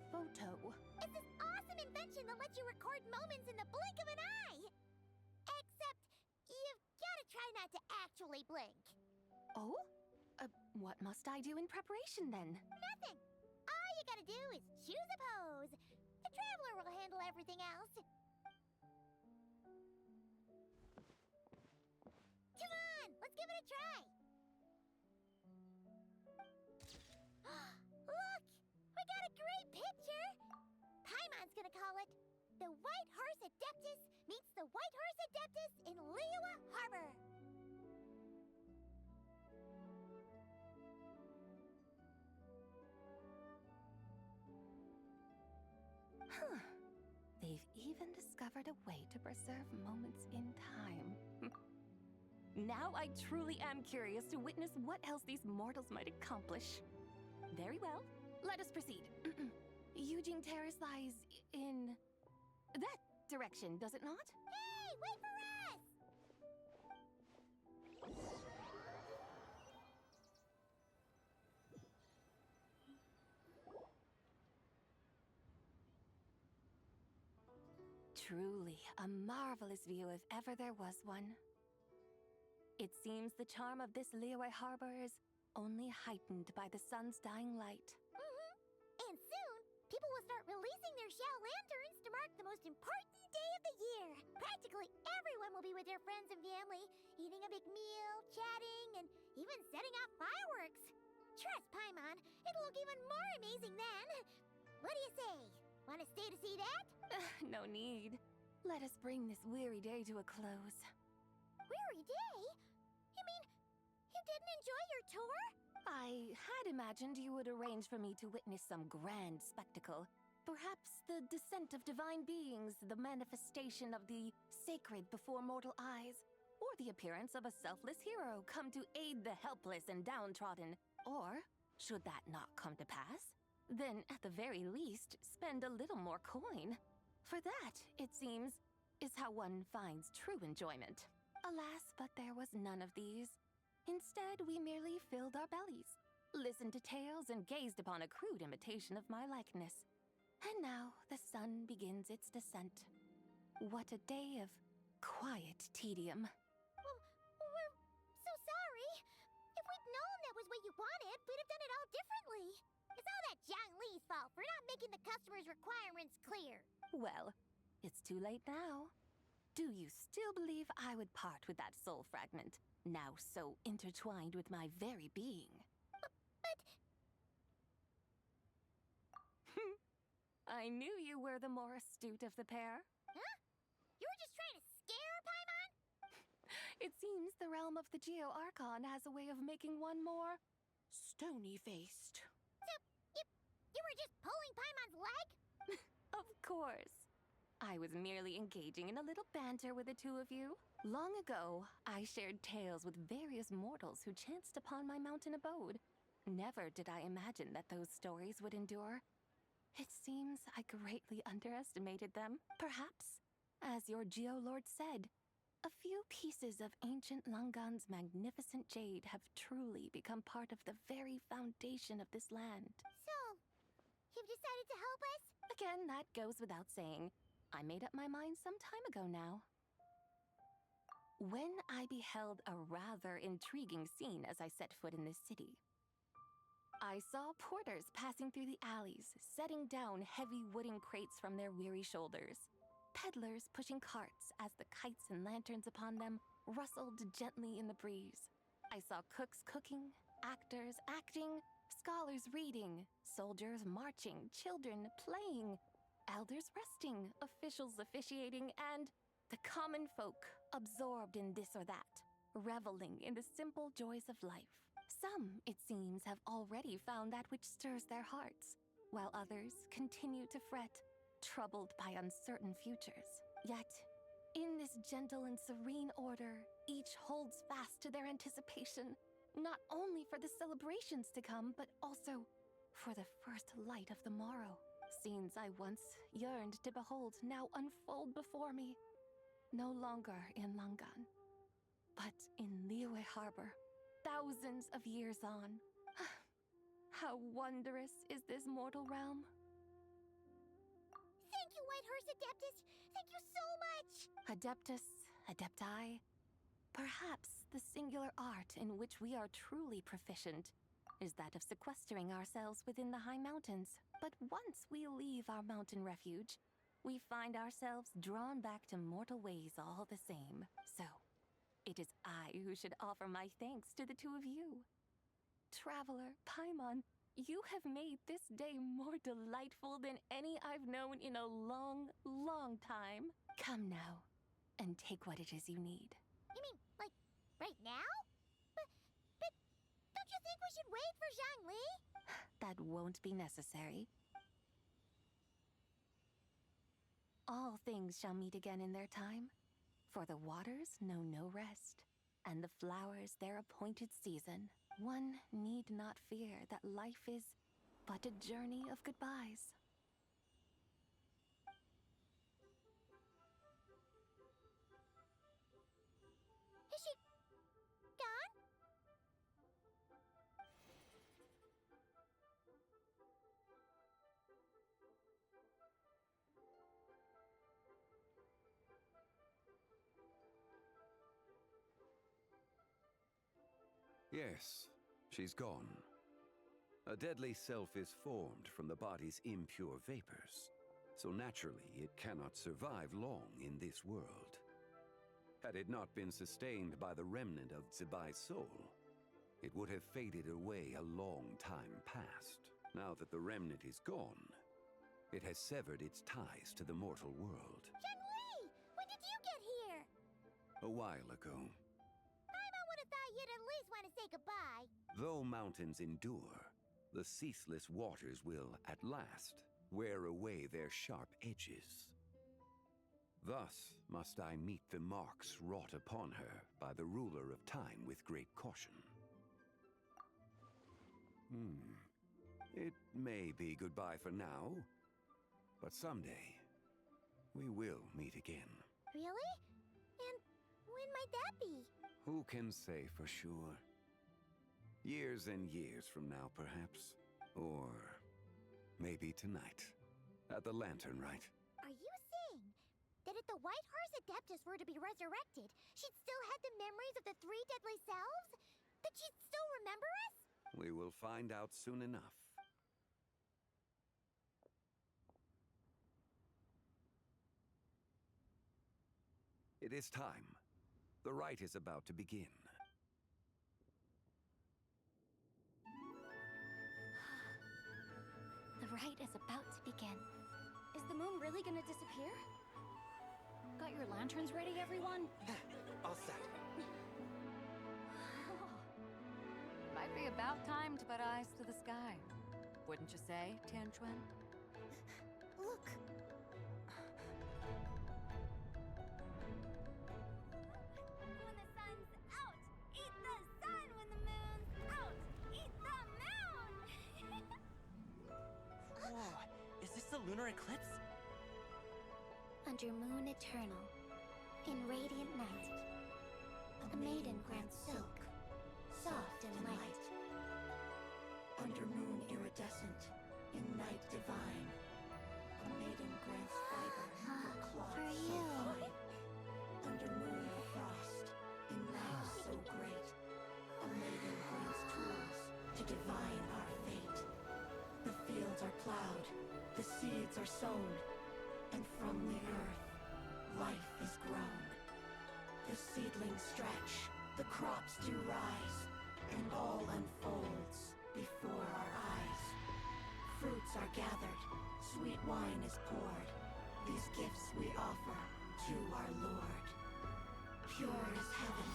photo? It's this awesome invention that lets you record moments in the blink of an eye. Except, you've gotta try not to actually blink. Oh? What must I do in preparation then? Nothing. All you gotta do is choose a pose. The Traveler will handle everything else. Come on, let's give it a try. Look, we got a great picture. Paimon's gonna call it The White Horse Adeptus Meets the White Horse Adeptus in Liyue Harbor. Huh. They've even discovered a way to preserve moments in time. Now I truly am curious to witness what else these mortals might accomplish. Very well, let us proceed. Yujing Terrace lies in that direction, does it not? Hey, wait for us! Truly, a marvelous view if ever there was one. It seems the charm of this Liyue Harbor is only heightened by the sun's dying light. And soon, people will start releasing their Xiao lanterns to mark the most important day of the year. Practically everyone will be with their friends and family, eating a big meal, chatting, and even setting off fireworks. Trust Paimon, it'll look even more amazing then. What do you say? Want to stay to see that? No need. Let us bring this weary day to a close. Weary day? You mean, you didn't enjoy your tour? I had imagined you would arrange for me to witness some grand spectacle, Perhaps the descent of divine beings, the manifestation of the sacred before mortal eyes, or the appearance of a selfless hero come to aid the helpless and downtrodden. Or, should that not come to pass, then at the very least, spend a little more coin. For that, it seems, is how one finds true enjoyment. Alas, but there was none of these. Instead, we merely filled our bellies, listened to tales, and gazed upon a crude imitation of my likeness. And now the sun begins its descent. What a day of quiet tedium. Well, we're so sorry. If we'd known that was what you wanted, we'd have done it all differently. It's all that Zhang Li's fault for not making the customer's requirements clear. Well, it's too late now. Do you still believe I would part with that soul fragment, now so intertwined with my very being? But I knew you were the more astute of the pair. huh? You were just trying to scare Paimon? It seems the realm of the Geo-Archon has a way of making one more stony-faced. So, you were just pulling Paimon's leg? Of course. I was merely engaging in a little banter with the two of you. Long ago, I shared tales with various mortals who chanced upon my mountain abode. Never did I imagine that those stories would endure. It seems I greatly underestimated them. Perhaps, as your Geolord said, a few pieces of ancient Langan's magnificent jade have truly become part of the very foundation of this land. So, you've decided to help us? Again, that goes without saying. I made up my mind some time ago now. When I beheld a rather intriguing scene as I set foot in this city, I saw porters passing through the alleys, setting down heavy wooden crates from their weary shoulders. Peddlers pushing carts as the kites and lanterns upon them rustled gently in the breeze. I saw cooks cooking, actors acting, scholars reading, soldiers marching, children playing, elders resting, officials officiating, and the common folk absorbed in this or that, reveling in the simple joys of life. Some, it seems, have already found that which stirs their hearts, while others continue to fret, troubled by uncertain futures. Yet, in this gentle and serene order, each holds fast to their anticipation, not only for the celebrations to come, but also for the first light of the morrow. Scenes I once yearned to behold now unfold before me, no longer in Langan, but in Liyue Harbor. Thousands of years on. How wondrous is this mortal realm. Thank you, Whitehurst Adeptus! Thank you so much! Adeptus, Adepti, perhaps the singular art in which we are truly proficient is that of sequestering ourselves within the high mountains. But once we leave our mountain refuge, we find ourselves drawn back to mortal ways all the same. So, it is I who should offer my thanks to the two of you. Traveler, Paimon, you have made this day more delightful than any I've known in a long, long time. Come now, and take what it is you need. You mean, like, right now? But don't you think we should wait for Zhang Li? That won't be necessary. All things shall meet again in their time. For the waters know no rest, and the flowers their appointed season. One need not fear that life is but a journey of goodbyes. Is she gone? Yes, she's gone. A deadly self is formed from the body's impure vapors, so naturally it cannot survive long in this world. Had it not been sustained by the remnant of Zibai's soul, it would have faded away a long time past. Now that the remnant is gone, it has severed its ties to the mortal world. Zhang Li! When did you get here? A while ago. Paimon would have thought you'd at least want to say goodbye. Though mountains endure, the ceaseless waters will, at last, wear away their sharp edges. Thus must I meet the marks wrought upon her by the ruler of time with great caution. It may be goodbye for now, but someday we will meet again. Really? And when might that be? Who can say for sure? Years and years from now, perhaps. Or maybe tonight, at the Lantern Rite. Are you saying that if the White Horse Adeptus were to be resurrected, she'd still have the memories of the three deadly selves? That she'd still remember us? We will find out soon enough. It is time. The rite is about to begin. The rite is about to begin. Is the moon really gonna disappear? Got your lanterns ready, everyone? All set. Might be about time to put eyes to the sky. Wouldn't you say, Tianchuan? Look. When the sun's out, eat the sun. When the moon's out, eat the moon. Whoa, is this the lunar eclipse? Under moon eternal, in radiant night, a maiden grants silk, soft and light. Under moon iridescent, in night divine, a maiden grants fiber for cloth For so you. fine. Under moon of frost, in night so great, a maiden grants tools to divine our fate. The fields are plowed, the seeds are sown, and from the earth, life is grown. The seedlings stretch, the crops do rise, and all unfolds before our eyes. Fruits are gathered, sweet wine is poured. These gifts we offer to our Lord. Pure is heaven,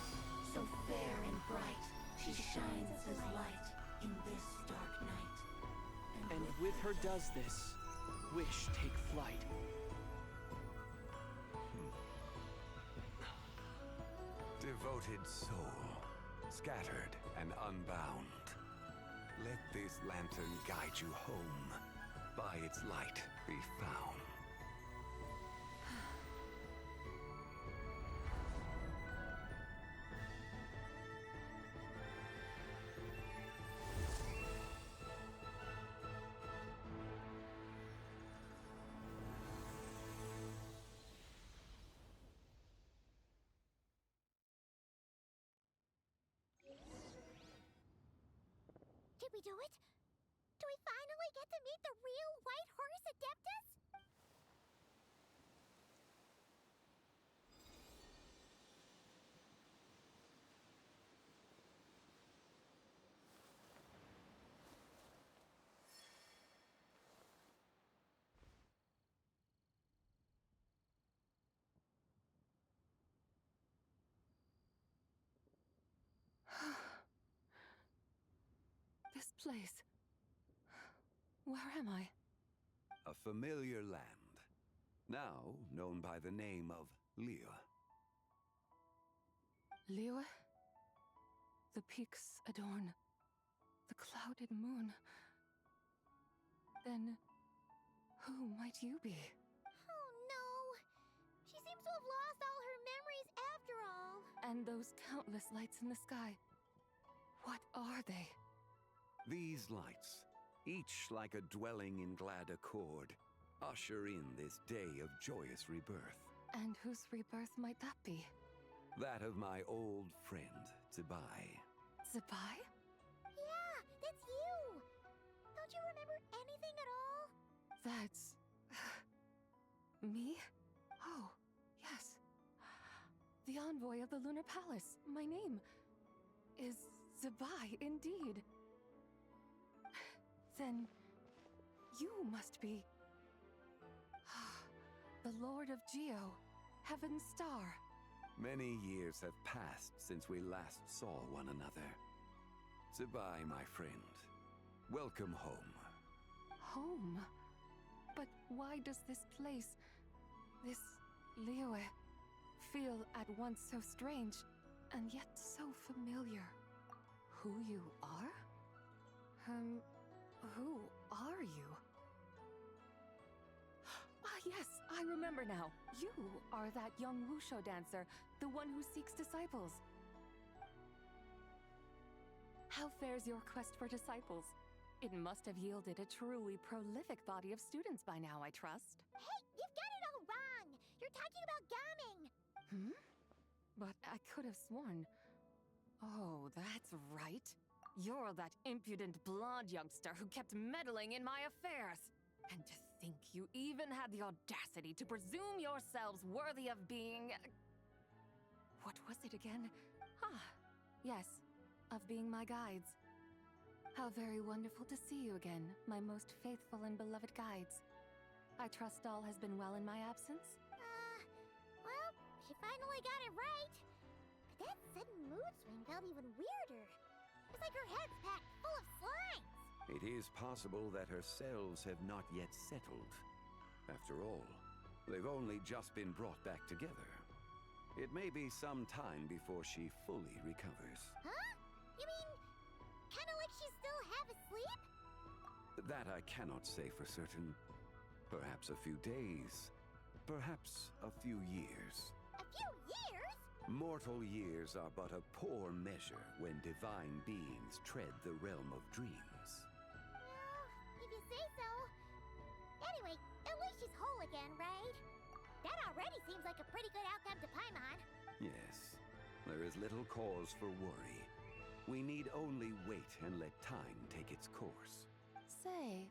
so fair and bright, she shines as light in this dark night. And with her does this, wish take flight. Devoted soul, scattered and unbound. Let this lantern guide you home. By its light be found. Did we do it? Do we finally get to meet the real White Horse Adeptus? This place. Where am I? A familiar land, now known by the name of Liyue. Liyue? The peaks adorn the clouded moon. Then, who might you be? Oh no! She seems to have lost all her memories after all. And those countless lights in the sky. What are they? These lights, each like a dwelling in glad accord, usher in this day of joyous rebirth. And whose rebirth might that be? That of my old friend, Zibai. Zibai? Yeah, that's you! Don't you remember anything at all? That's... me? Oh, yes. The envoy of the Lunar Palace. My name is Zibai, indeed. Then you must be the Lord of Geo, Heaven's Star. Many years have passed since we last saw one another. Zibai, my friend, welcome home. Home? But why does this place, this Liyue, feel at once so strange and yet so familiar? Who you are? Who are you? Ah, yes, I remember now. You are that young wushu dancer, the one who seeks disciples. How fares your quest for disciples? It must have yielded a truly prolific body of students by now, I trust. Hey, you've got it all wrong! You're talking about gaming! But I could have sworn... Oh, that's right. You're that impudent blonde youngster who kept meddling in my affairs. And to think you even had the audacity to presume yourselves worthy of being... What was it again? Ah, yes, of being my guides. How very wonderful to see you again, my most faithful and beloved guides. I trust all has been well in my absence? Well, she finally got it right. But that sudden mood swing felt even weirder. It's like her head's packed full of slimes. It is possible that her cells have not yet settled. After all, they've only just been brought back together. It may be some time before she fully recovers. Huh? You mean, kinda like she's still half asleep? That I cannot say for certain. Perhaps a few days. Perhaps a few years. A few years? Mortal years are but a poor measure when divine beings tread the realm of dreams. Well, if you say so. Anyway, at least she's whole again, right? That already seems like a pretty good outcome to Paimon. Yes, there is little cause for worry. We need only wait and let time take its course. Say,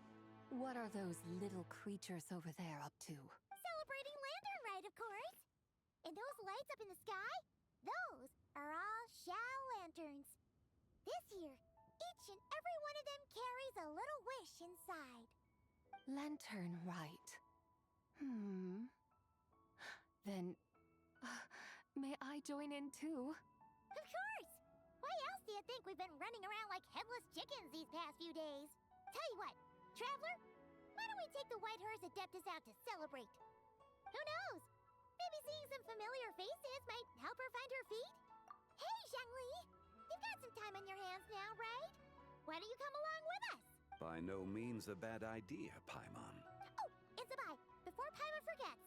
what are those little creatures over there up to? Celebrating Lantern Rite, of course. And those lights up in the sky? Those are all Xiao lanterns. This year, each and every one of them carries a little wish inside. Lantern Rite. Then, may I join in too? Of course! Why else do you think we've been running around like headless chickens these past few days? Tell you what, Traveler, why don't we take the White Horse Adeptus out to celebrate? Who knows? Maybe seeing some familiar faces might help her find her feet? Hey, Zhangli! You've got some time on your hands now, right? Why don't you come along with us? By no means a bad idea, Paimon. Oh, and Sabai, before Paimon forgets,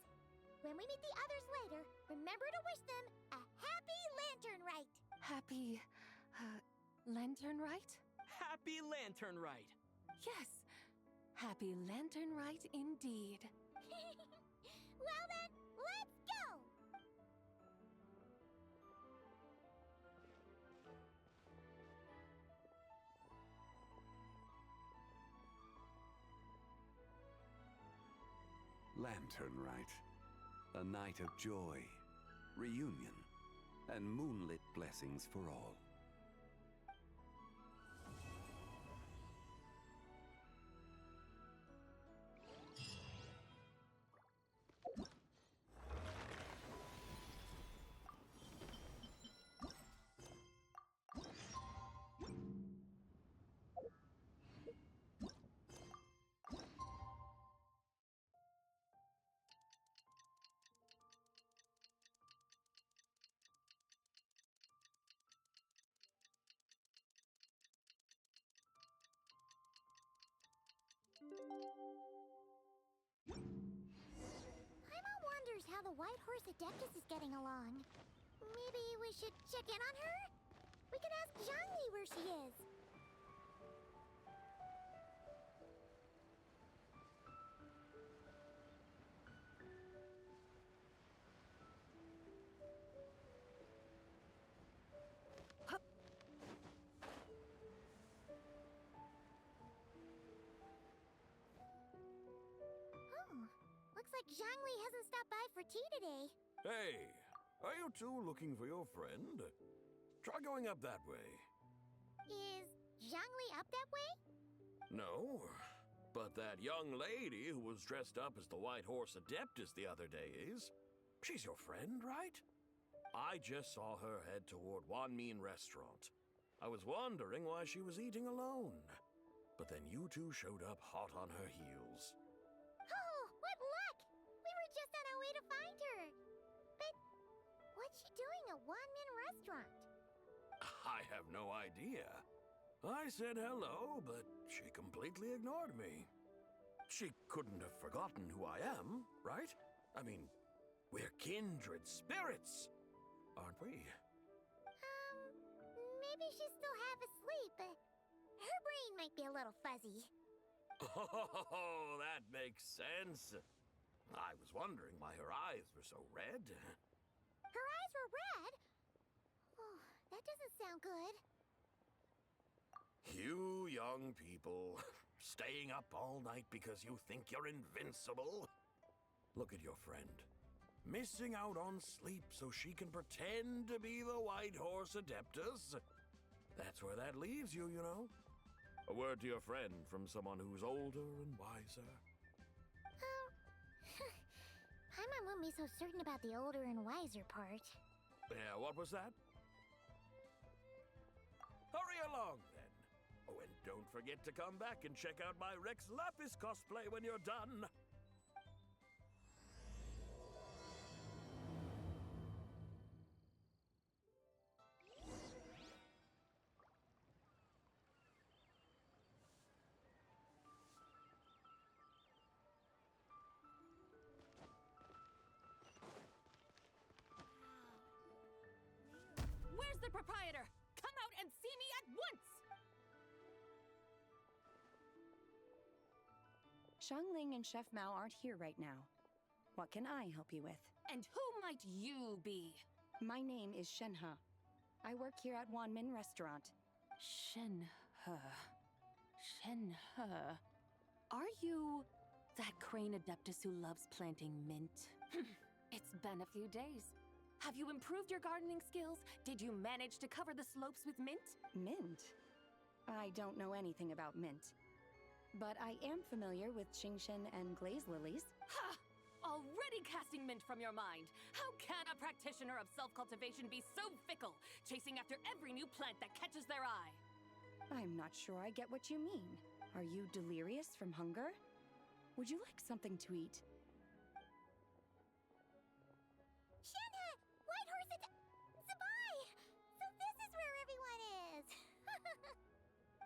when we meet the others later, remember to wish them a happy Lantern Rite! Happy... Lantern Rite? Happy Lantern Rite! Yes! Happy Lantern Rite indeed. Well then, let's go! Lantern Rite. A night of joy, reunion, and moonlit blessings for all. Paimon wonders how the White Horse Adeptus is getting along. Maybe we should check in on her? We could ask Zhangli where she is. Looks like Zhangli hasn't stopped by for tea today. Hey, are you two looking for your friend? Try going up that way. Is Zhangli up that way? No, but that young lady who was dressed up as the White Horse Adeptus the other day is. She's your friend, right? I just saw her head toward Wan Min restaurant. I was wondering why she was eating alone. But then you two showed up hot on her heels. Oh, What's she doing at One-Min restaurant? I have no idea. I said hello, but she completely ignored me. She couldn't have forgotten who I am, right? I mean, we're kindred spirits, aren't we? Maybe she's still half asleep, but her brain might be a little fuzzy. Oh, that makes sense. I was wondering why her eyes were so red. Her eyes were red? Oh, that doesn't sound good. You young people, staying up all night because you think you're invincible? Look at your friend. Missing out on sleep so she can pretend to be the White Horse Adeptus. That's where that leaves you, you know. A word to your friend from someone who's older and wiser. Paimon won't be so certain about the older and wiser part. Yeah, what was that? Hurry along, then. Oh, and don't forget to come back and check out my Rex Lapis cosplay when you're done. Where's the proprietor? Come out and see me at once! Xiangling and Chef Mao aren't here right now. What can I help you with? And who might you be? My name is Shenhe. I work here at Wanmin Restaurant. Shenhe. Shenhe. Are you that crane adeptus who loves planting mint? It's been a few days. Have you improved your gardening skills? Did you manage to cover the slopes with mint? Mint? I don't know anything about mint. But I am familiar with Genshin and glaze lilies. Ha! Already casting mint from your mind. How can a practitioner of self-cultivation be so fickle, chasing after every new plant that catches their eye? I'm not sure I get what you mean. Are you delirious from hunger? Would you like something to eat? Shenhe! White Horse Zabai! So this is where everyone is!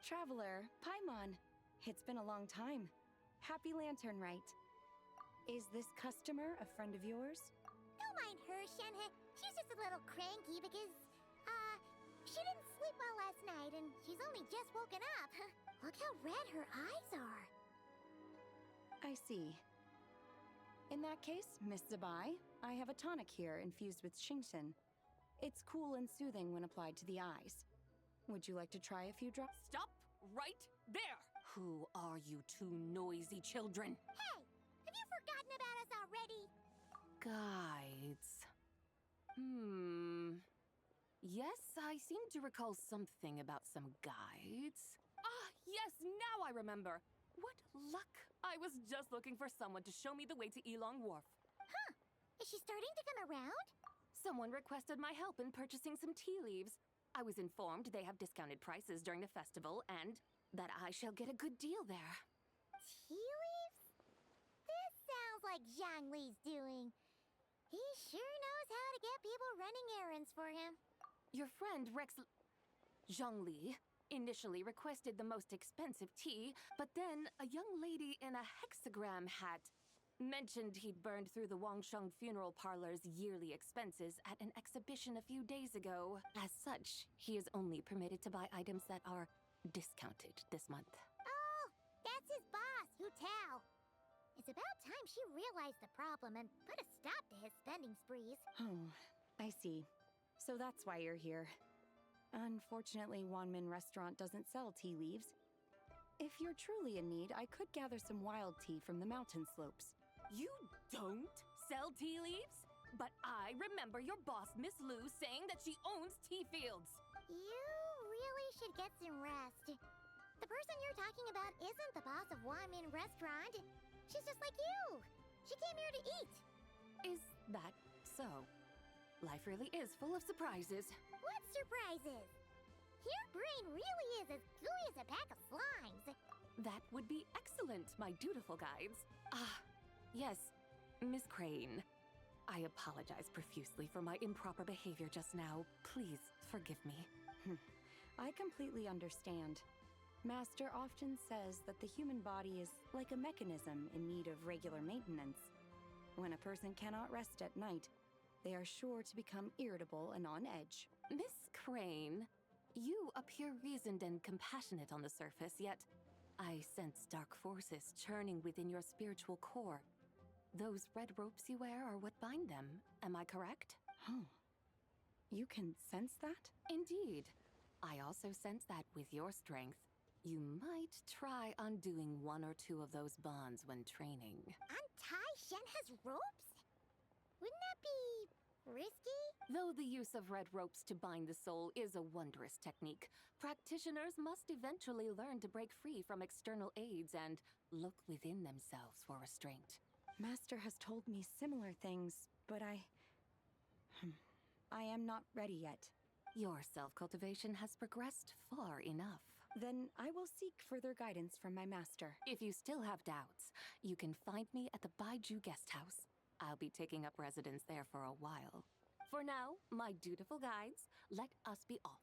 Traveler, Paimon. It's been a long time. Happy Lantern Rite. Is this customer a friend of yours? Don't mind her, Shenhe. She's just a little cranky because, she didn't sleep well last night and she's only just woken up. Look how red her eyes are. I see. In that case, Miss Zabai, I have a tonic here infused with Xingshin. It's cool and soothing when applied to the eyes. Would you like to try a few drops? Stop right there! Who are you two noisy children? Hey! Have you forgotten about us already? Guides. Yes, I seem to recall something about some guides. Ah, yes, now I remember. What luck! I was just looking for someone to show me the way to Elong Wharf. Huh. Is she starting to come around? Someone requested my help in purchasing some tea leaves. I was informed they have discounted prices during the festival and that I shall get a good deal there. Tea leaves? This sounds like Zhongli's doing. He sure knows how to get people running errands for him. Your friend Rex Zhongli initially requested the most expensive tea, but then a young lady in a hexagram hat mentioned he'd burned through the Wangsheng funeral parlor's yearly expenses at an exhibition a few days ago. As such, he is only permitted to buy items that are discounted this month. Oh, that's his boss, Hu Tao. It's about time she realized the problem and put a stop to his spending sprees. Oh, I see. So that's why you're here. Unfortunately, Wanmin Restaurant doesn't sell tea leaves. If you're truly in need, I could gather some wild tea from the mountain slopes. You don't sell tea leaves? But I remember your boss, Miss Lu, saying that she owns tea fields. You really should get some rest. The person you're talking about isn't the boss of Wanmin Restaurant. She's just like you. She came here to eat. Is that so? Life really is full of surprises. What surprises? Your brain really is as gooey as a pack of slimes. That would be excellent, my dutiful guides. Ah, yes, Miss Crane. I apologize profusely for my improper behavior just now. Please forgive me. I completely understand. Master often says that the human body is like a mechanism in need of regular maintenance. When a person cannot rest at night, they are sure to become irritable and on edge. Miss Crane, you appear reasoned and compassionate on the surface, yet I sense dark forces churning within your spiritual core. Those red ropes you wear are what bind them. Am I correct? Oh. You can sense that? Indeed. I also sense that with your strength, you might try undoing one or two of those bonds when training. Untie Shen has ropes? Wouldn't that be risky? Though the use of red ropes to bind the soul is a wondrous technique, practitioners must eventually learn to break free from external aids and look within themselves for restraint. Master has told me similar things, but I am not ready yet. Your self-cultivation has progressed far enough. Then I will seek further guidance from my master. If you still have doubts, you can find me at the Baiju Guest House. I'll be taking up residence there for a while. For now, my dutiful guides, let us be off.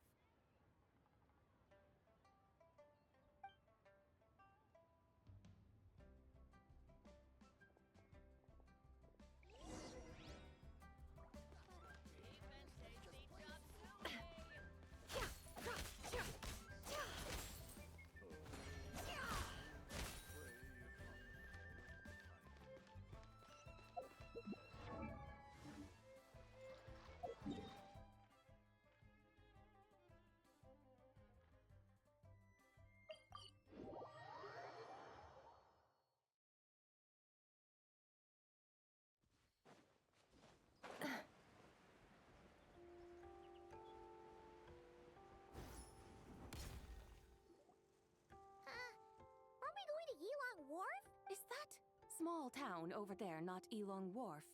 Wharf? Is that small town over there not Elong Wharf?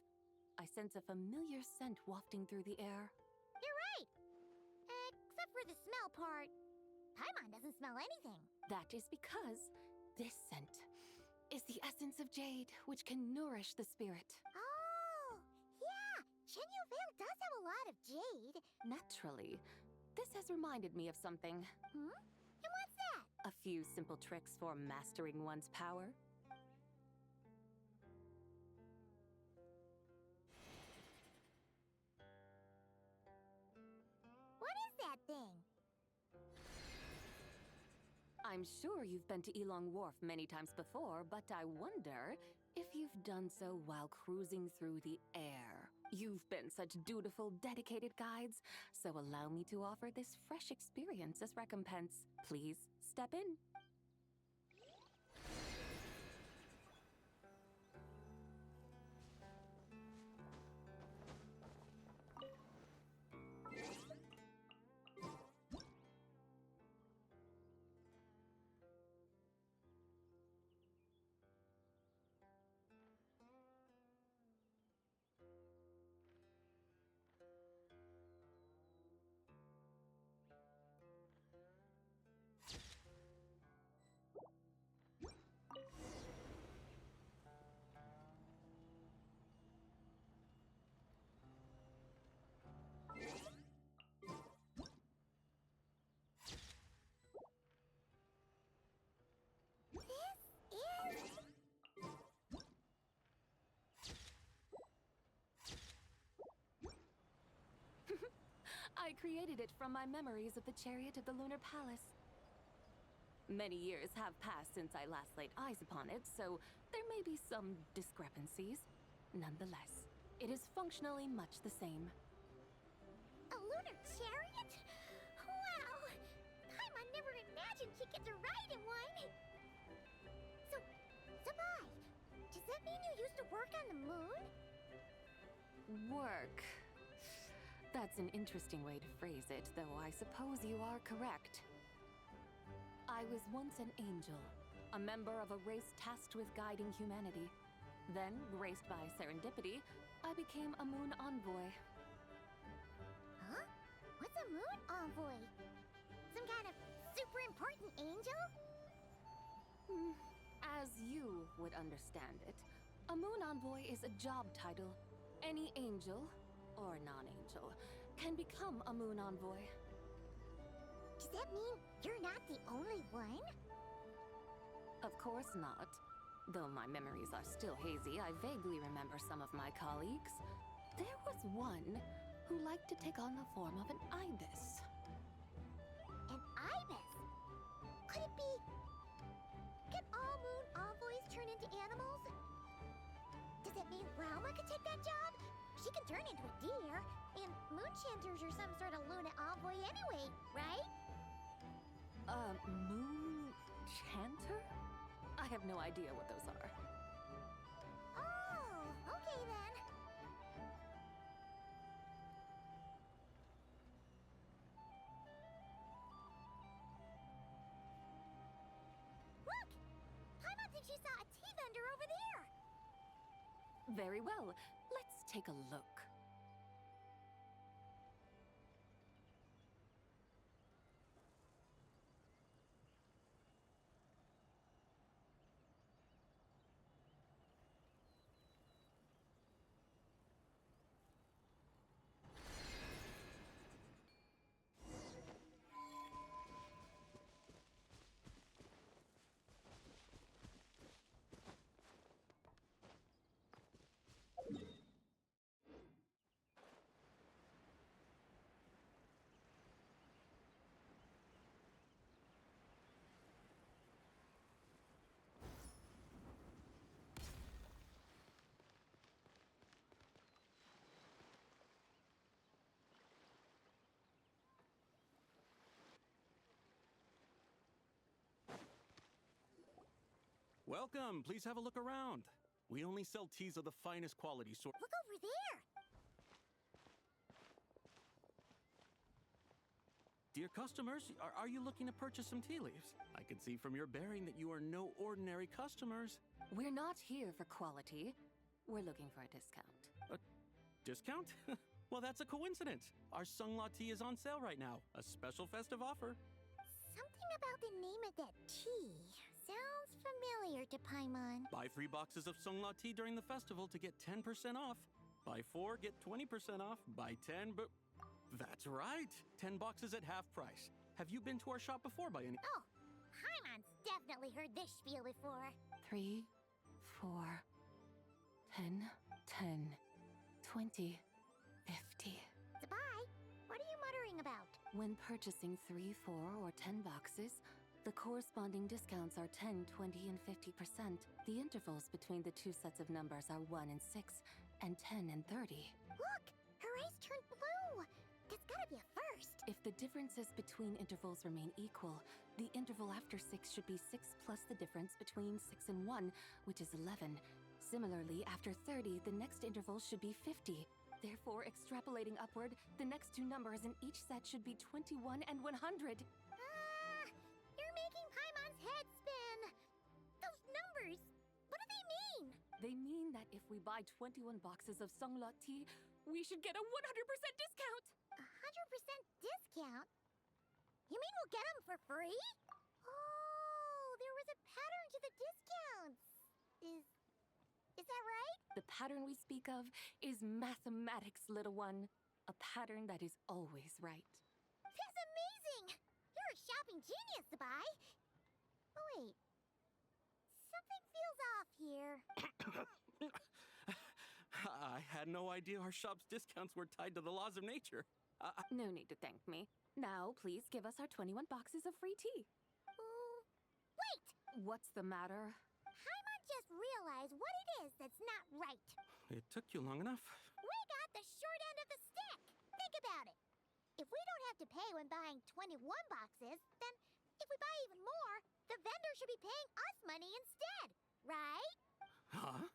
I sense a familiar scent wafting through the air. You're right! Except for the smell part. Paimon doesn't smell anything. That is because this scent is the essence of jade, which can nourish the spirit. Oh, yeah! Shenyu Vale does have a lot of jade. Naturally. This has reminded me of something. Hmm? And what's that? A few simple tricks for mastering one's power. What is that thing? I'm sure you've been to Elong Wharf many times before, but I wonder if you've done so while cruising through the air. You've been such dutiful, dedicated guides, so allow me to offer this fresh experience as recompense. Please, step in. I created it from my memories of the chariot of the Lunar Palace. Many years have passed since I last laid eyes upon it, so there may be some discrepancies. Nonetheless, it is functionally much the same. A lunar chariot? Wow! Paimon never imagined she'd get to ride in one! So, Sabai, does that mean you used to work on the moon? Work. That's an interesting way to phrase it, though I suppose you are correct. I was once an angel, a member of a race tasked with guiding humanity. Then, graced by serendipity, I became a moon envoy. Huh? What's a moon envoy? Some kind of super important angel? As you would understand it, a moon envoy is a job title. Any angel, or non-angel, can become a moon envoy. Does that mean you're not the only one? Of course not. Though my memories are still hazy, I vaguely remember some of my colleagues. There was one who liked to take on the form of an ibis. An ibis? Could it be... Can all moon envoys turn into animals? Does it mean Rauma could take that job? She can turn into a deer, and moon chanters are some sort of Luna envoy anyway, right? Moon chanter? I have no idea what those are. Oh, okay then. Look! Paimon thinks she saw a tea vendor over there! Very well. Let's take a look. Welcome. Please have a look around. We only sell teas of the finest quality sort. Look over there! Dear customers, are you looking to purchase some tea leaves? I can see from your bearing that you are no ordinary customers. We're not here for quality. We're looking for a discount. A discount? Well, that's a coincidence. Our Sungla tea is on sale right now. A special festive offer. Something about the name of that tea sounds familiar to Paimon. Buy 3 boxes of Sungla tea during the festival to get 10% off. Buy 4, get 20% off. Buy 10, but... That's right. 10 boxes at half price. Have you been to our shop before by any... Oh, Paimon's definitely heard this spiel before. 3, 4, 10, 10, 20, 50. Zabai, what are you muttering about? When purchasing 3, 4, or 10 boxes, the corresponding discounts are 10, 20, and 50%. The intervals between the two sets of numbers are 1 and 6, and 10 and 30. Look! Her eyes turned blue! That's gotta be a first! If the differences between intervals remain equal, the interval after 6 should be 6 plus the difference between 6 and 1, which is 11. Similarly, after 30, the next interval should be 50. Therefore, extrapolating upward, the next two numbers in each set should be 21 and 100. You're making Paimon's head spin! Those numbers, what do they mean? They mean that if we buy 21 boxes of Sungla tea, we should get a 100% discount! 100% discount? You mean we'll get them for free? Oh, there was a pattern to the discounts. Is that right? The pattern we speak of is mathematics, little one. A pattern that is always right. That's amazing! You're a shopping genius, Zabai. Oh, wait. Something feels off here. I had no idea our shop's discounts were tied to the laws of nature. No need to thank me. Now, please give us our 21 boxes of free tea. Wait! What's the matter? Paimon just realized what it is that's not right. It took you long enough. We got the short end of the stick. Think about it. If we don't have to pay when buying 21 boxes, then if we buy even more, the vendor should be paying us money instead, right? Huh?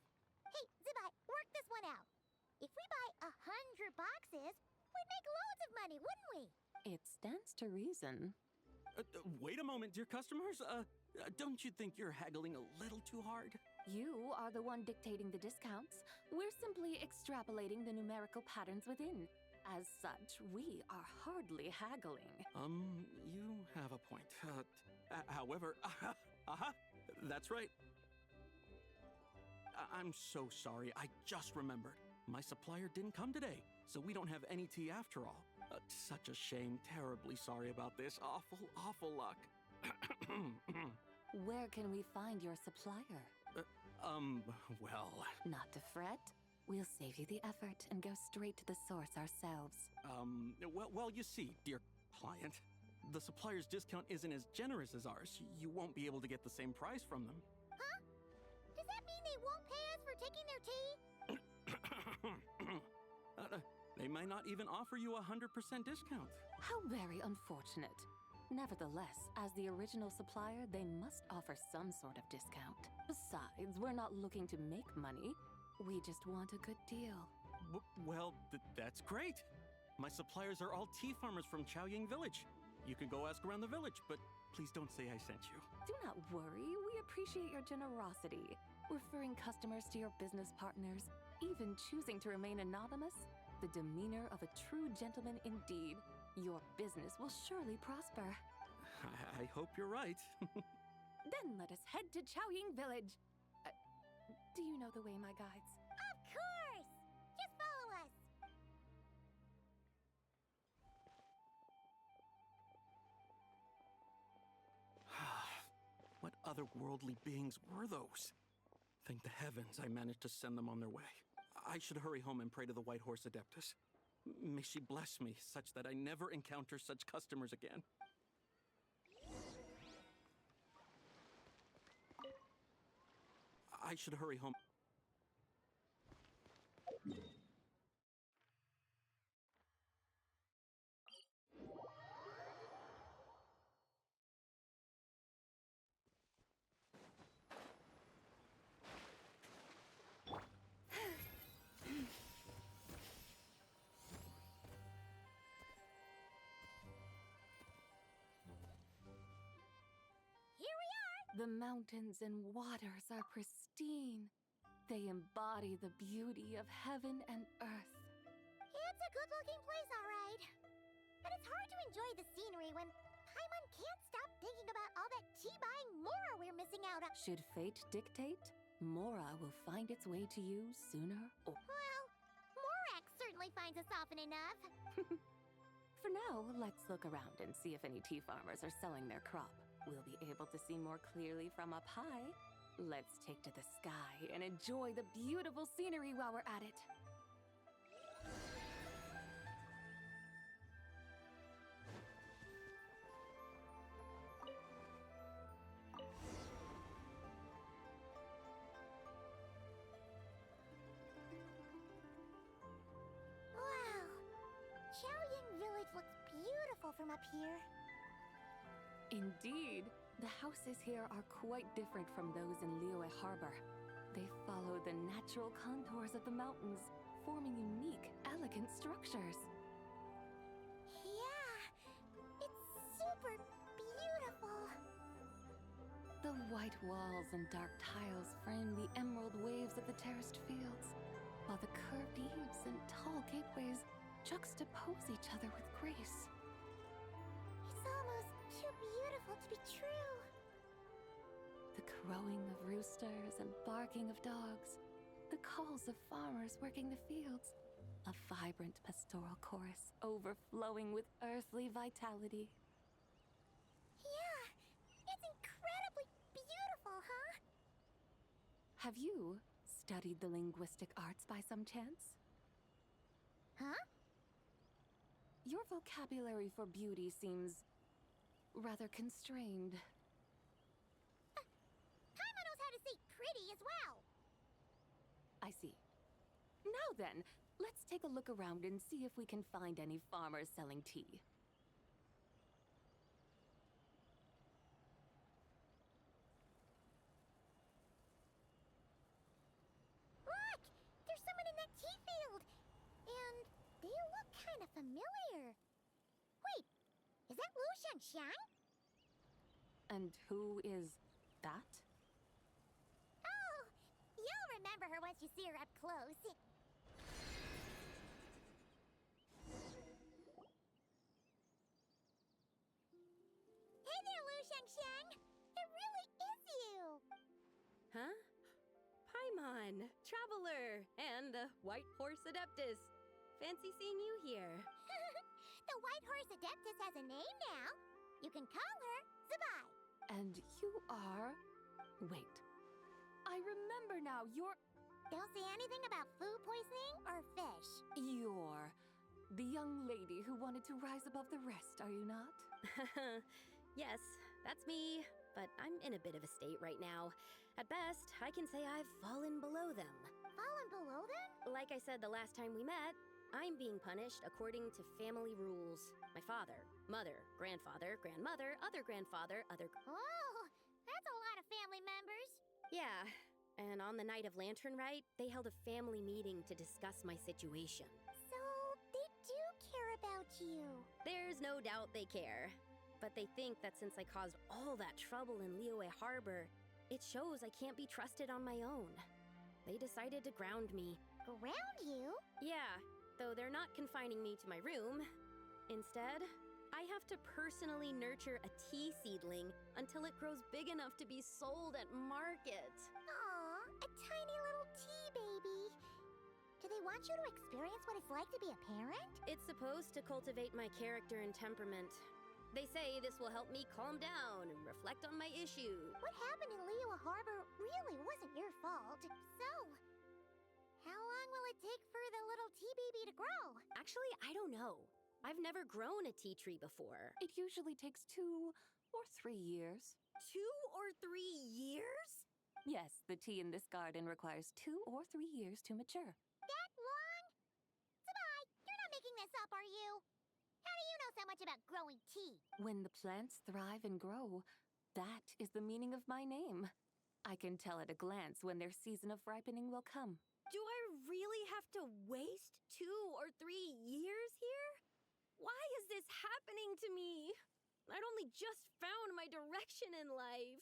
Hey, Zabai, work this one out. If we buy 100 boxes, we'd make loads of money, wouldn't we? It stands to reason. Wait a moment, dear customers. Don't you think you're haggling a little too hard? You are the one dictating the discounts. We're simply extrapolating the numerical patterns within. As such, we are hardly haggling. You have a point. However, that's right. I'm so sorry. I just remembered. My supplier didn't come today, so we don't have any tea after all. Such a shame. Terribly sorry about this. Awful, awful luck. Where can we find your supplier? Well... Not to fret. We'll save you the effort and go straight to the source ourselves. Well, you see, dear client, the supplier's discount isn't as generous as ours. You won't be able to get the same price from them. Huh? Does that mean they won't pay us for taking their tea? They might not even offer you a 100% discount. How very unfortunate. Nevertheless, as the original supplier, they must offer some sort of discount. Besides, we're not looking to make money. We just want a good deal. Well, that's great. My suppliers are all tea farmers from Chaoying Village. You can go ask around the village, but please don't say I sent you. Do not worry. We appreciate your generosity. Referring customers to your business partners, even choosing to remain anonymous. The demeanor of a true gentleman indeed. Your business will surely prosper. I hope you're right. Then let us head to Chaoying Village. Do you know the way, my guides? Of course! Just follow us! What otherworldly beings were those? Thank the heavens I managed to send them on their way. I should hurry home and pray to the White Horse Adeptus. May she bless me such that I never encounter such customers again. I should hurry home. The mountains and waters are pristine. They embody the beauty of heaven and earth. It's a good-looking place, all right. But it's hard to enjoy the scenery when Paimon can't stop thinking about all that tea-buying Mora we're missing out on. Should fate dictate, Mora will find its way to you sooner or... Well, Morax certainly finds us often enough. For now, let's look around and see if any tea farmers are selling their crop. We'll be able to see more clearly from up high. Let's take to the sky and enjoy the beautiful scenery while we're at it. Wow! Chaoying Village looks beautiful from up here. Indeed, the houses here are quite different from those in Liyue Harbor. They follow the natural contours of the mountains, forming unique, elegant structures. Yeah, it's super beautiful. The white walls and dark tiles frame the emerald waves of the terraced fields, while the curved eaves and tall gateways juxtapose each other with grace. It's almost too beautiful to be true. The crowing of roosters and barking of dogs, the calls of farmers working the fields, a vibrant pastoral chorus overflowing with earthly vitality. Yeah, it's incredibly beautiful, huh? Have you studied the linguistic arts by some chance? Huh? Your vocabulary for beauty seems rather constrained. Paimon knows how to say pretty as well. I see. Now then, let's take a look around and see if we can find any farmers selling tea. Look! There's someone in that tea field! And they look kind of familiar. Wait, is that Lu Shangxiang? And who is that? Oh, you'll remember her once you see her up close. Hey there, Lu Shangxiang! It really is you! Huh? Paimon! everyone! Traveler and the White Horse Adeptus. Fancy seeing you here. The White Horse Adeptus has a name now. You can call her Zabai. And you are... Wait. I remember now. You're... Don't say anything about food poisoning or fish. You're the young lady who wanted to rise above the rest, are you not? Yes, that's me. But I'm in a bit of a state right now. At best, I can say I've fallen below them. Fallen below them? Like I said the last time we met, I'm being punished according to family rules. My father, mother, grandfather, grandmother, other grandfather, other... Oh, that's a lot of family members. Yeah, and on the night of Lantern Rite, they held a family meeting to discuss my situation. So, they do care about you. There's no doubt they care. But they think that since I caused all that trouble in Liyue Harbor, it shows I can't be trusted on my own. They decided to ground me. Ground you? Yeah, though they're not confining me to my room. Instead, I have to personally nurture a tea seedling until it grows big enough to be sold at market. Aw, a tiny little tea baby. Do they want you to experience what it's like to be a parent? It's supposed to cultivate my character and temperament. They say this will help me calm down and reflect on my issues. What happened in Liyue Harbor really wasn't your fault. So, how long will it take for the little tea baby to grow? Actually, I don't know. I've never grown a tea tree before. It usually takes 2 or 3 years. 2 or 3 years? Yes, the tea in this garden requires 2 or 3 years to mature. That long? Zabai, you're not making this up, are you? How do you know so much about growing tea? When the plants thrive and grow, that is the meaning of my name. I can tell at a glance when their season of ripening will come. Do I really have to waste 2 or 3 years here? Why is this happening to me? I'd only just found my direction in life.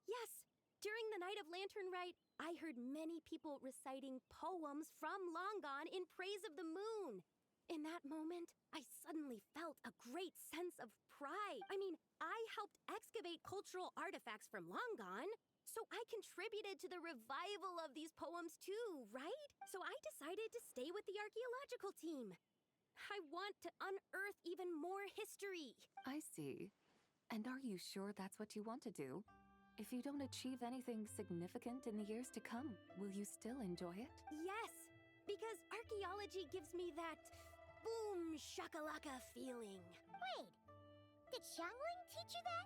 Yes, during the night of Lantern Rite, I heard many people reciting poems from Long Gone in praise of the moon. In that moment, I suddenly felt a great sense of pride. I mean, I helped excavate cultural artifacts from Long Gone, so I contributed to the revival of these poems too, right? So I decided to stay with the archaeological team. I want to unearth even more history. I see. And are you sure that's what you want to do? If you don't achieve anything significant in the years to come, will you still enjoy it? Yes, because archaeology gives me that boom shakalaka feeling. Wait, did Xiangling teach you that?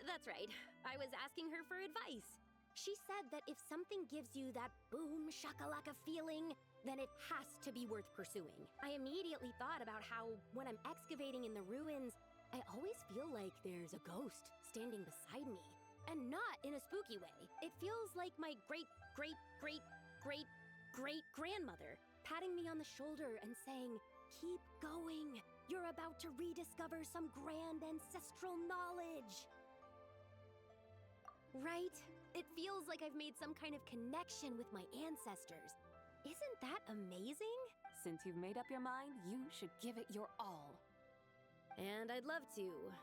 That's right. I was asking her for advice. She said that if something gives you that boom shakalaka feeling, then it has to be worth pursuing. I immediately thought about how, when I'm excavating in the ruins, I always feel like there's a ghost standing beside me. And not in a spooky way. It feels like my great-great-great-great-great-grandmother patting me on the shoulder and saying, "Keep going. You're about to rediscover some grand ancestral knowledge." Right? It feels like I've made some kind of connection with my ancestors. Isn't that amazing? Since you've made up your mind, you should give it your all. And I'd love to,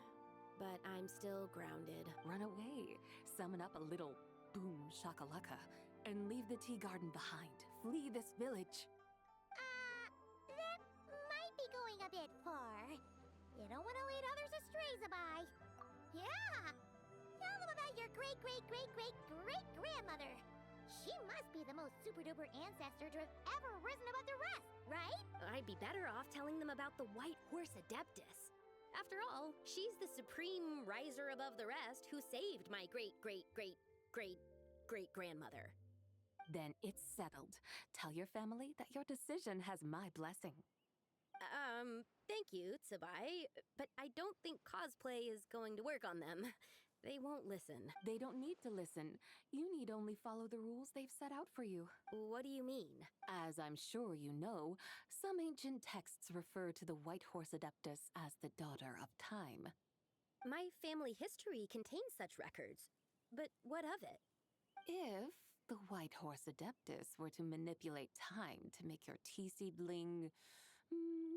but I'm still grounded. Run away, summon up a little boom shakalaka, and leave the tea garden behind. Flee this village. That might be going a bit far. You don't want to lead others astray, Zabai. Yeah! Tell them about your great-great-great-great-great-grandmother. She must be the most super-duper ancestor to have ever risen above the rest, right? I'd be better off telling them about the White Horse Adeptus. After all, she's the supreme riser above the rest who saved my great-great-great-great-great-grandmother. Then it's settled. Tell your family that your decision has my blessing. Thank you, Tsubai, but I don't think cosplay is going to work on them. They won't listen. They don't need to listen. You need only follow the rules they've set out for you. What do you mean? As I'm sure you know, some ancient texts refer to the White Horse Adeptus as the daughter of time. My family history contains such records. But what of it? If the White Horse Adeptus were to manipulate time to make your tea seedling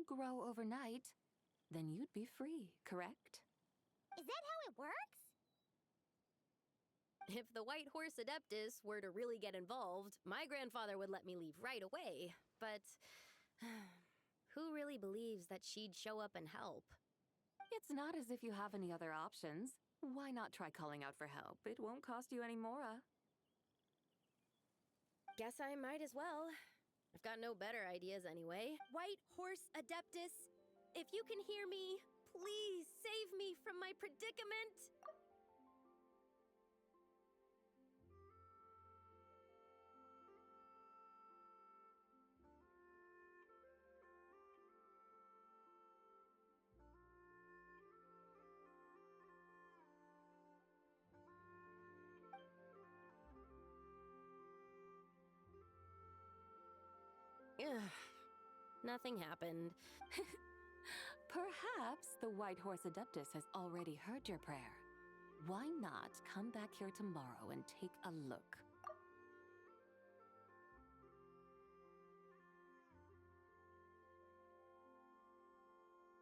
grow overnight, then you'd be free, correct? Is that how it works? If the White Horse Adeptus were to really get involved, my grandfather would let me leave right away. But who really believes that she'd show up and help? It's not as if you have any other options. Why not try calling out for help? It won't cost you any more. Guess I might as well. I've got no better ideas anyway. White Horse Adeptus, if you can hear me, please save me from my predicament. Nothing happened. Perhaps the White Horse Adeptus has already heard your prayer. Why not come back here tomorrow and take a look?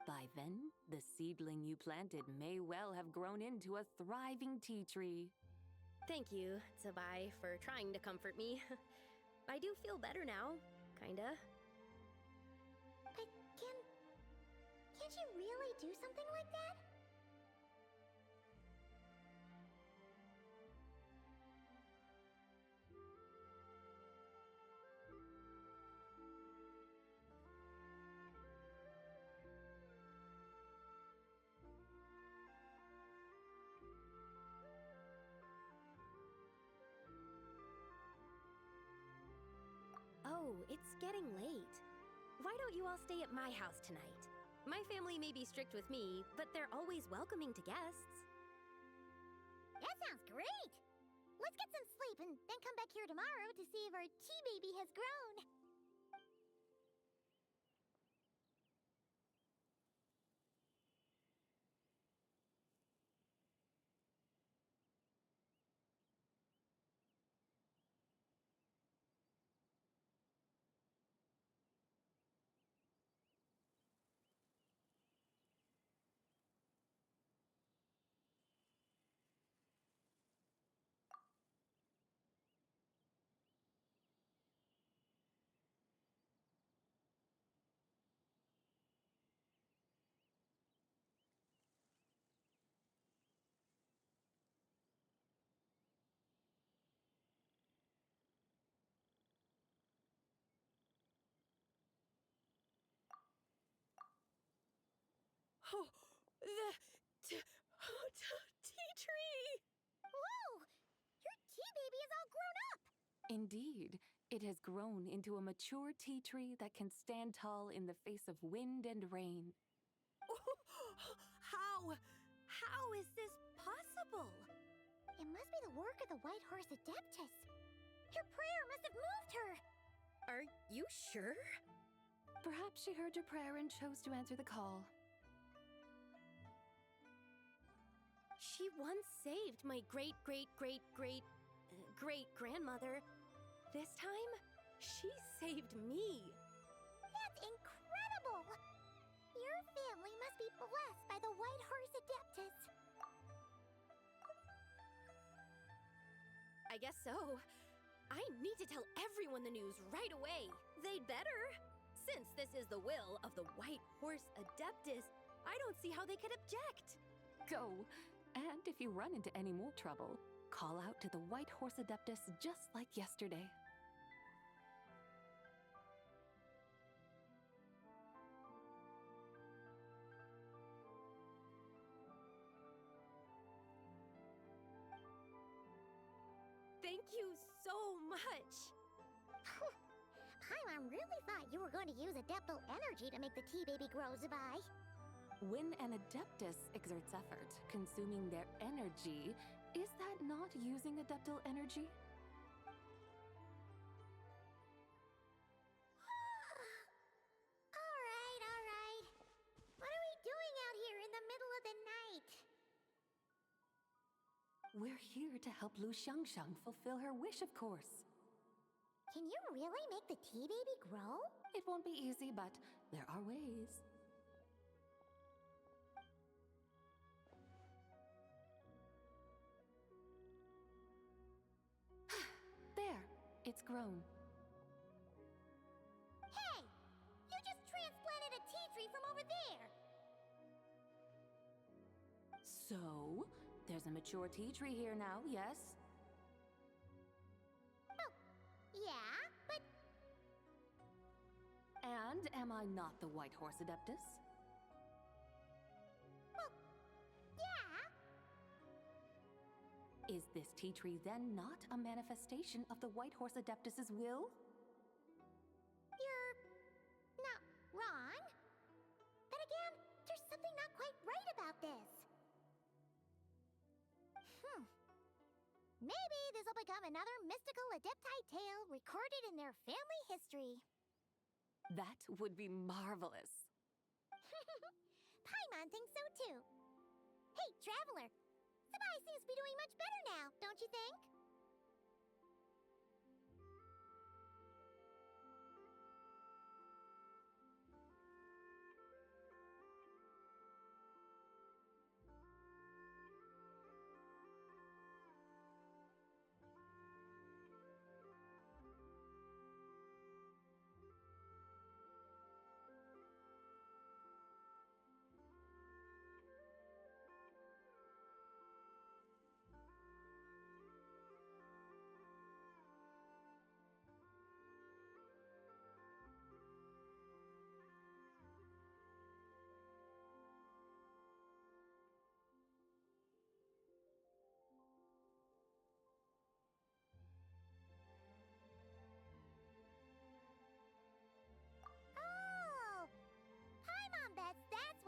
By then, the seedling you planted may well have grown into a thriving tea tree. Thank you, Tsabai, for trying to comfort me. I do feel better now, kinda. But can't you really do something like that? Oh, it's getting late. Why don't you all stay at my house tonight? My family may be strict with me, but they're always welcoming to guests. That sounds great! Let's get some sleep and then come back here tomorrow to see if our tea baby has grown. Oh, the tea tree! Whoa! Your tea baby is all grown up! Indeed, it has grown into a mature tea tree that can stand tall in the face of wind and rain. How is this possible? It must be the work of the White Horse Adeptus. Your prayer must have moved her! Are you sure? Perhaps she heard your prayer and chose to answer the call. She once saved my great-great-great-great-great-grandmother. This time, she saved me. That's incredible! Your family must be blessed by the White Horse Adeptus. I guess so. I need to tell everyone the news right away. They'd better. Since this is the will of the White Horse Adeptus, I don't see how they could object. Go. And if you run into any more trouble, call out to the White Horse Adeptus just like yesterday. Thank you so much. Paimon really thought you were going to use Adeptal energy to make the tea baby grow, Zabai. When an Adeptus exerts effort, consuming their energy, is that not using Adeptal energy? All right. What are we doing out here in the middle of the night? We're here to help Lu Xiangxiang fulfill her wish, of course. Can you really make the tea baby grow? It won't be easy, but there are ways. it's grown. Hey! You just transplanted a tea tree from over there! So, there's a mature tea tree here now, yes? Oh, yeah, but... And am I not the White Horse Adeptus? Well, yeah. Is this tea tree then not a manifestation of the White Horse Adeptus's will? You're not wrong. But again, there's something not quite right about this. Maybe this'll become another mystical Adepti tale recorded in their family history. That would be marvelous. Paimon thinks so too. Hey, Traveler! Sabai seems to be doing much better now, don't you think?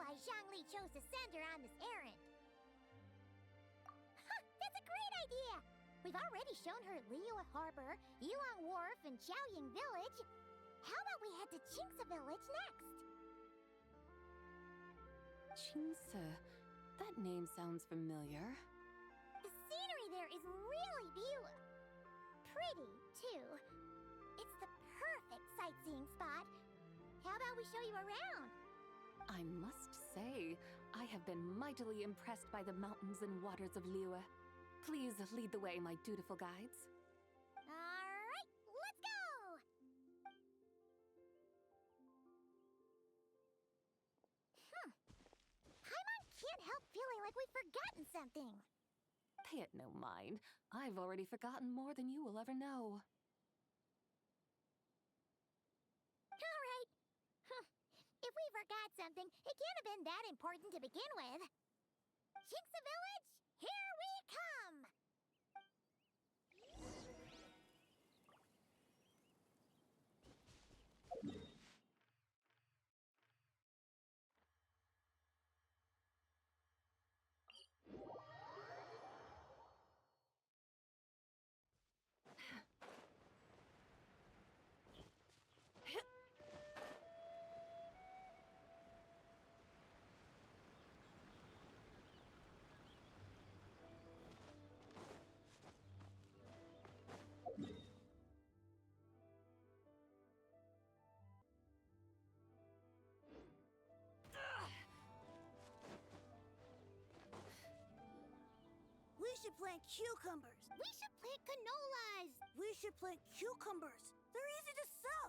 Why Zhongli chose to send her on this errand. Huh, that's a great idea! We've already shown her Liyue Harbor, Yulong Wharf, and Xiaoying Village. How about we head to Qingce Village next? Qingce. That name sounds familiar. The scenery there is really beautiful. Pretty, too. It's the perfect sightseeing spot. How about we show you around? I must say, I have been mightily impressed by the mountains and waters of Liyue. Please lead the way, my dutiful guides. Alright, let's go! Paimon can't help feeling like we've forgotten something. Pay it no mind. I've already forgotten more than you will ever know. Alright. If we forgot something, it can't have been that important to begin with. Qingce Village, here we come! We should plant cucumbers. We should plant canolas. We should plant cucumbers. They're easy to sow.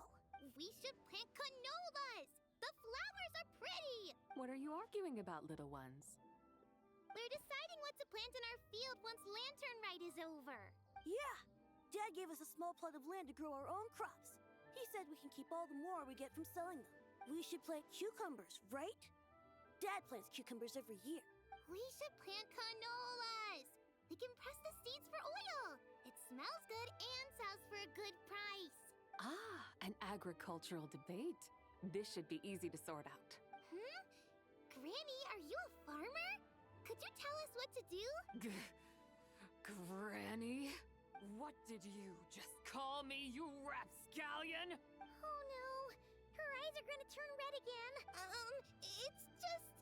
We should plant canolas. The flowers are pretty. What are you arguing about, little ones? We're deciding what to plant in our field once Lantern Rite is over. Yeah. Dad gave us a small plot of land to grow our own crops. He said we can keep all the more we get from selling them. We should plant cucumbers, right? Dad plants cucumbers every year. We should plant canolas. We can press the seeds for oil. It smells good and sells for a good price. Ah, an agricultural debate. This should be easy to sort out. Granny, are you a farmer? Could you tell us what to do? Granny? What did you just call me, you rapscallion? Oh no, her eyes are gonna turn red again. It's just...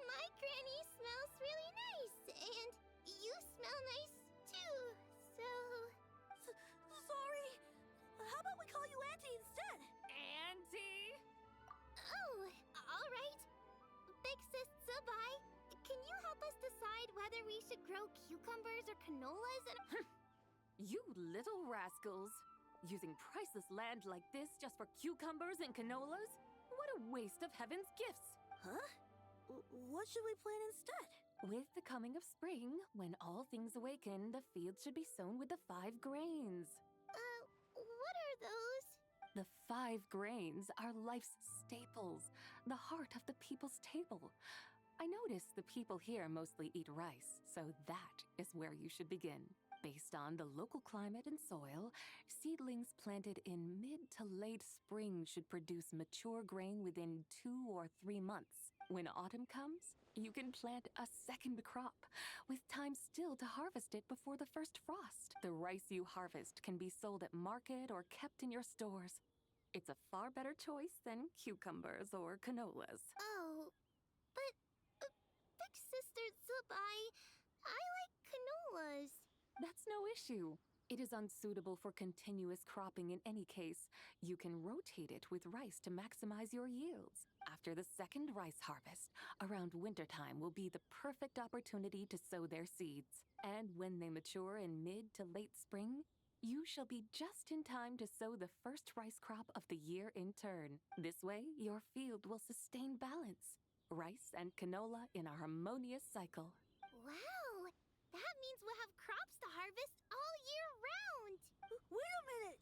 my granny smells really nice, and you smell nice too, so... Sorry. How about we call you Auntie instead? Auntie? Oh, alright. Big Sis Sabai, can you help us decide whether we should grow cucumbers or canolas and... You little rascals. Using priceless land like this just for cucumbers and canolas? What a waste of heaven's gifts! Huh? What should we plant instead? With the coming of spring, when all things awaken, the fields should be sown with the 5 grains. What are those? The 5 grains are life's staples, the heart of the people's table. I notice the people here mostly eat rice, so that is where you should begin. Based on the local climate and soil, seedlings planted in mid to late spring should produce mature grain within 2 or 3 months. When autumn comes, you can plant a second crop, with time still to harvest it before the first frost. The rice you harvest can be sold at market or kept in your stores. It's a far better choice than cucumbers or canolas. Oh, but Big Sister Zubai, I like canolas. That's no issue. It is unsuitable for continuous cropping in any case. You can rotate it with rice to maximize your yields. After the second rice harvest, around wintertime will be the perfect opportunity to sow their seeds. And when they mature in mid to late spring, you shall be just in time to sow the first rice crop of the year in turn. This way, your field will sustain balance. Rice and canola in a harmonious cycle. Wow! That means we'll have crops to harvest all year round! Wait a minute!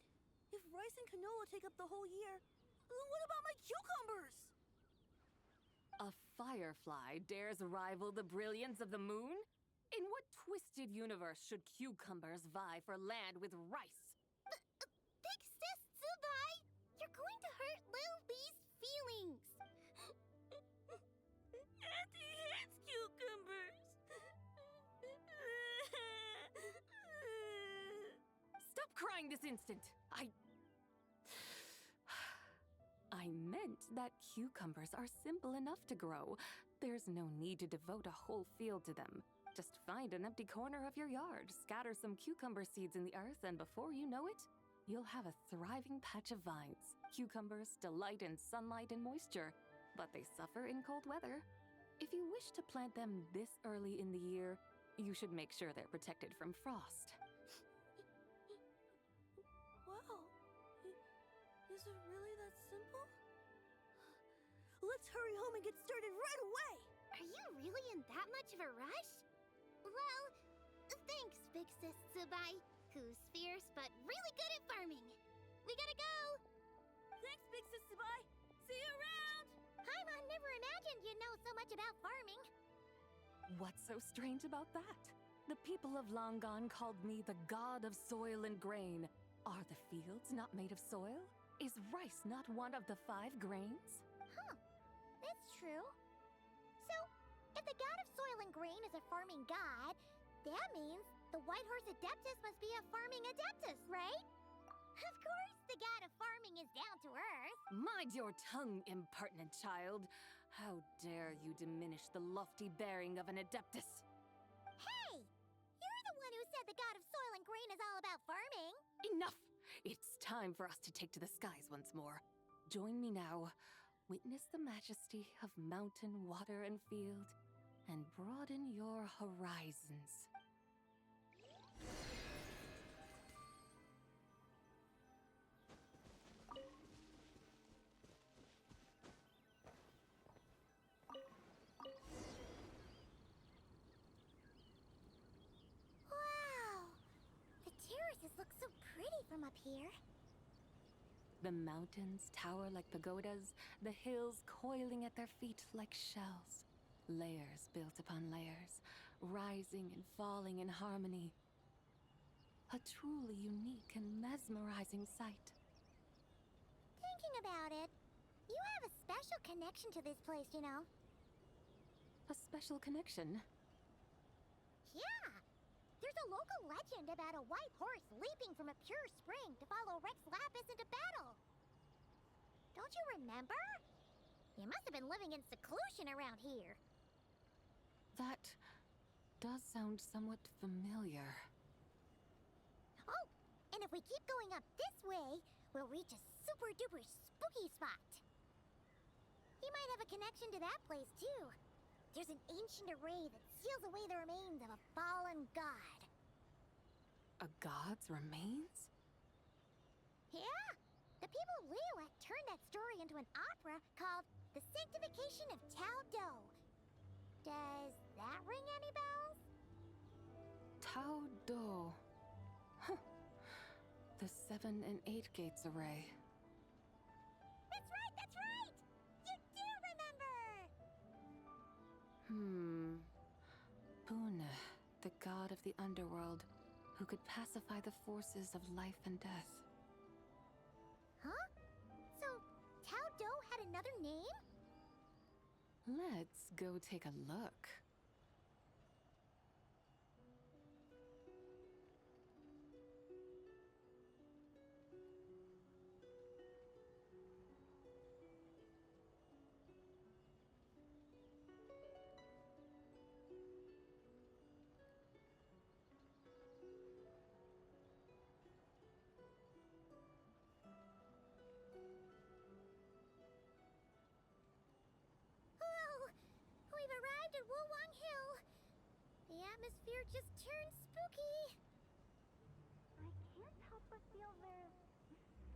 If rice and canola take up the whole year, what about my cucumbers? A firefly dares rival the brilliance of the moon? In what twisted universe should cucumbers vie for land with rice? Big Sis Zubai, you're going to hurt Lil Bee's feelings! Auntie hates cucumbers! Stop crying this instant! I meant that cucumbers are simple enough to grow. There's no need to devote a whole field to them. Just find an empty corner of your yard, scatter some cucumber seeds in the earth, and before you know it, you'll have a thriving patch of vines. Cucumbers delight in sunlight and moisture, but they suffer in cold weather. If you wish to plant them this early in the year, you should make sure they're protected from frost. Wow. Is it really that simple? Let's hurry home and get started right away! Are you really in that much of a rush? Well, thanks, Big Sis Zubai, who's fierce but really good at farming. We gotta go! Thanks, Big Sis Zubai! See you around! Paimon never imagined you'd know so much about farming. What's so strange about that? The people of Long Gone called me the god of soil and grain. Are the fields not made of soil? Is rice not one of the 5 grains? Huh, that's true. So, if the god of soil and grain is a farming god, that means the White Horse Adeptus must be a farming adeptus, right? Of course, the god of farming is down to earth. Mind your tongue, impertinent child. How dare you diminish the lofty bearing of an adeptus? Hey! You're the one who said the god of soil and grain is all about farming. Enough! It's time for us to take to the skies once more. Join me now. Witness the majesty of mountain, water, and field, and broaden your horizons. Wow! The terraces look so pretty from up here. The mountains tower like pagodas, the hills coiling at their feet like shells. Layers built upon layers, rising and falling in harmony. A truly unique and mesmerizing sight. Thinking about it, you have a special connection to this place, you know. A special connection? Yeah! There's a local legend about a white horse leaping from a pure spring to follow Rex Lapis into battle. Don't you remember? You must have been living in seclusion around here. That does sound somewhat familiar. Oh, and if we keep going up this way, we'll reach a super-duper spooky spot. You might have a connection to that place, too. There's an ancient array that seals away the remains of a fallen god. A god's remains? The people of Liyue turned that story into an opera called The Sanctification of Tao Do. Does that ring any bells? Tao Do. Huh. The 7 and 8 gates array. That's right, that's right! You do remember! Boone, the god of the underworld, who could pacify the forces of life and death. Huh? So, Tao Do had another name? Let's go take a look. We've arrived at Wulwang Hill. The atmosphere just turned spooky. I can't help but feel there's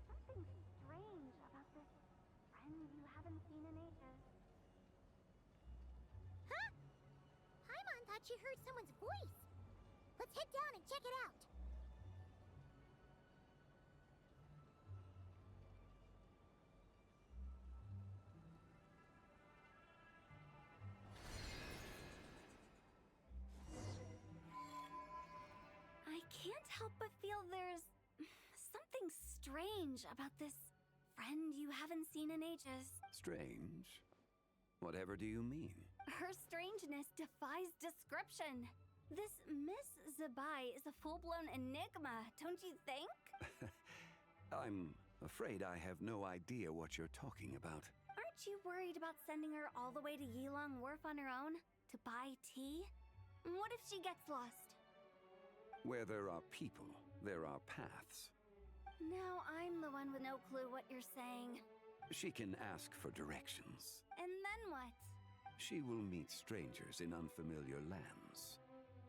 something strange about this friend you haven't seen in ages. Huh? Paimon thought she heard someone's voice. Let's head down and check it out. I can't help but feel there's something strange about this friend you haven't seen in ages. Strange? Whatever do you mean? Her strangeness defies description. This Miss Zabai is a full-blown enigma, don't you think? I'm afraid I have no idea what you're talking about. Aren't you worried about sending her all the way to Yilong Wharf on her own to buy tea? What if she gets lost? Where there are people, there are paths. Now I'm the one with no clue what you're saying. She can ask for directions. And then what? She will meet strangers in unfamiliar lands,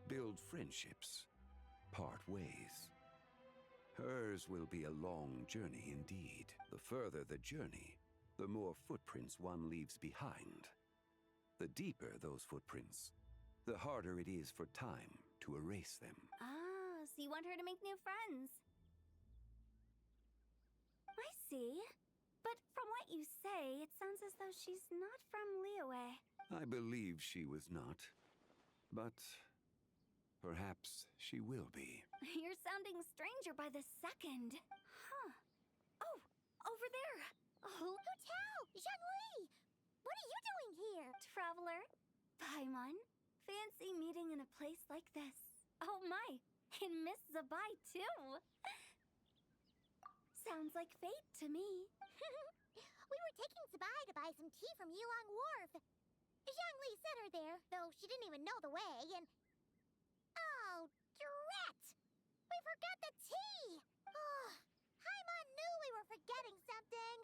build friendships, part ways. Hers will be a long journey indeed. The further the journey, the more footprints one leaves behind. The deeper those footprints, the harder it is for time to erase them. Ah, so you want her to make new friends? I see. But from what you say, it sounds as though she's not from Liyue. I believe she was not, but perhaps she will be. You're sounding stranger by the second. Huh. Oh, over there. Oh, Tao! Zhongli! What are you doing here? Traveler. Paimon. Fancy meeting in a place like this. Oh my, and Miss Zabai too. Sounds like fate to me. We were taking Zabai to buy some tea from Yilong Wharf. Zhongli sent her there, though she didn't even know the way, and... Oh, drat! We forgot the tea! Oh, Paimon knew we were forgetting something!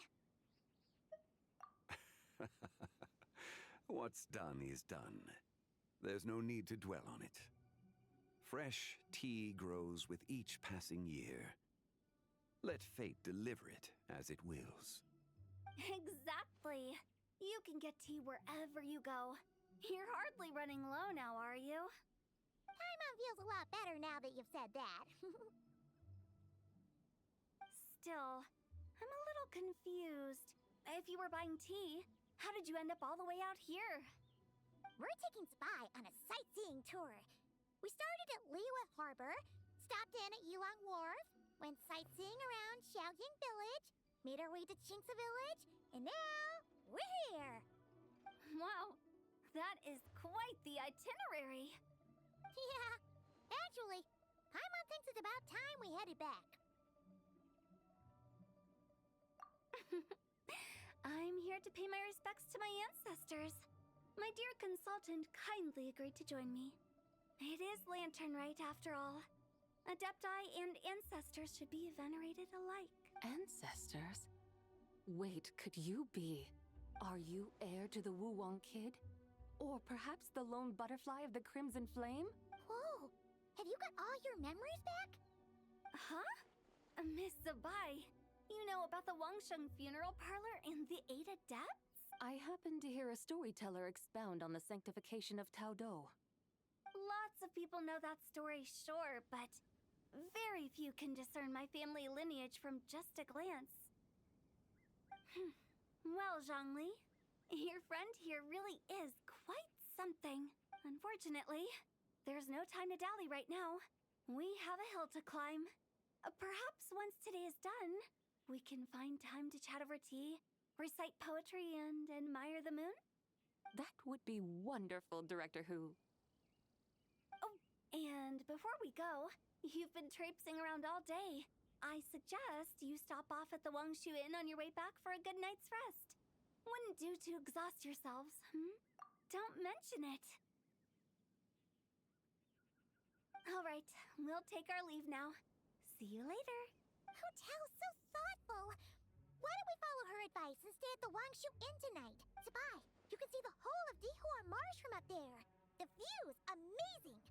What's done is done. There's no need to dwell on it. Fresh tea grows with each passing year. Let fate deliver it as it wills. Exactly. You can get tea wherever you go. You're hardly running low now, are you? Paimon feels a lot better now that you've said that. Still, I'm a little confused. If you were buying tea, how did you end up all the way out here? We're taking Zabai on a sightseeing tour. We started at Liyue Harbor, stopped in at Yilong Wharf, went sightseeing around Xiaojing Village, made our way to Qingce Village, and now we're here. Wow, that is quite the itinerary. Yeah, actually, Paimon thinks it's about time we headed back. I'm here to pay my respects to my ancestors. My dear consultant kindly agreed to join me. It is Lantern Rite, after all. Adepti and ancestors should be venerated alike. Ancestors? Wait, could you be? Are you heir to the Wulwang Kid? Or perhaps the lone butterfly of the Crimson Flame? Whoa! Have you got all your memories back? Huh? Miss Zabai, You know about the Wangsheng funeral parlor and the 8 adepts? I happened to hear a storyteller expound on the sanctification of Taodo. Lots of people know that story, sure, but very few can discern my family lineage from just a glance. Well, Zhongli, your friend here really is quite something. Unfortunately, there's no time to dally right now. We have a hill to climb. Perhaps once today is done, we can find time to chat over tea, recite poetry, and admire the moon? That would be wonderful, Director Who. Oh, and before we go, you've been traipsing around all day. I suggest you stop off at the Wangshu Inn on your way back for a good night's rest. Wouldn't do to exhaust yourselves, Don't mention it. All right, we'll take our leave now. See you later. Hotel's so thoughtful. Why don't we follow her advice and stay at the Wangshu Inn tonight? Sabai, you can see the whole of Dihua Marsh from up there. The view's amazing.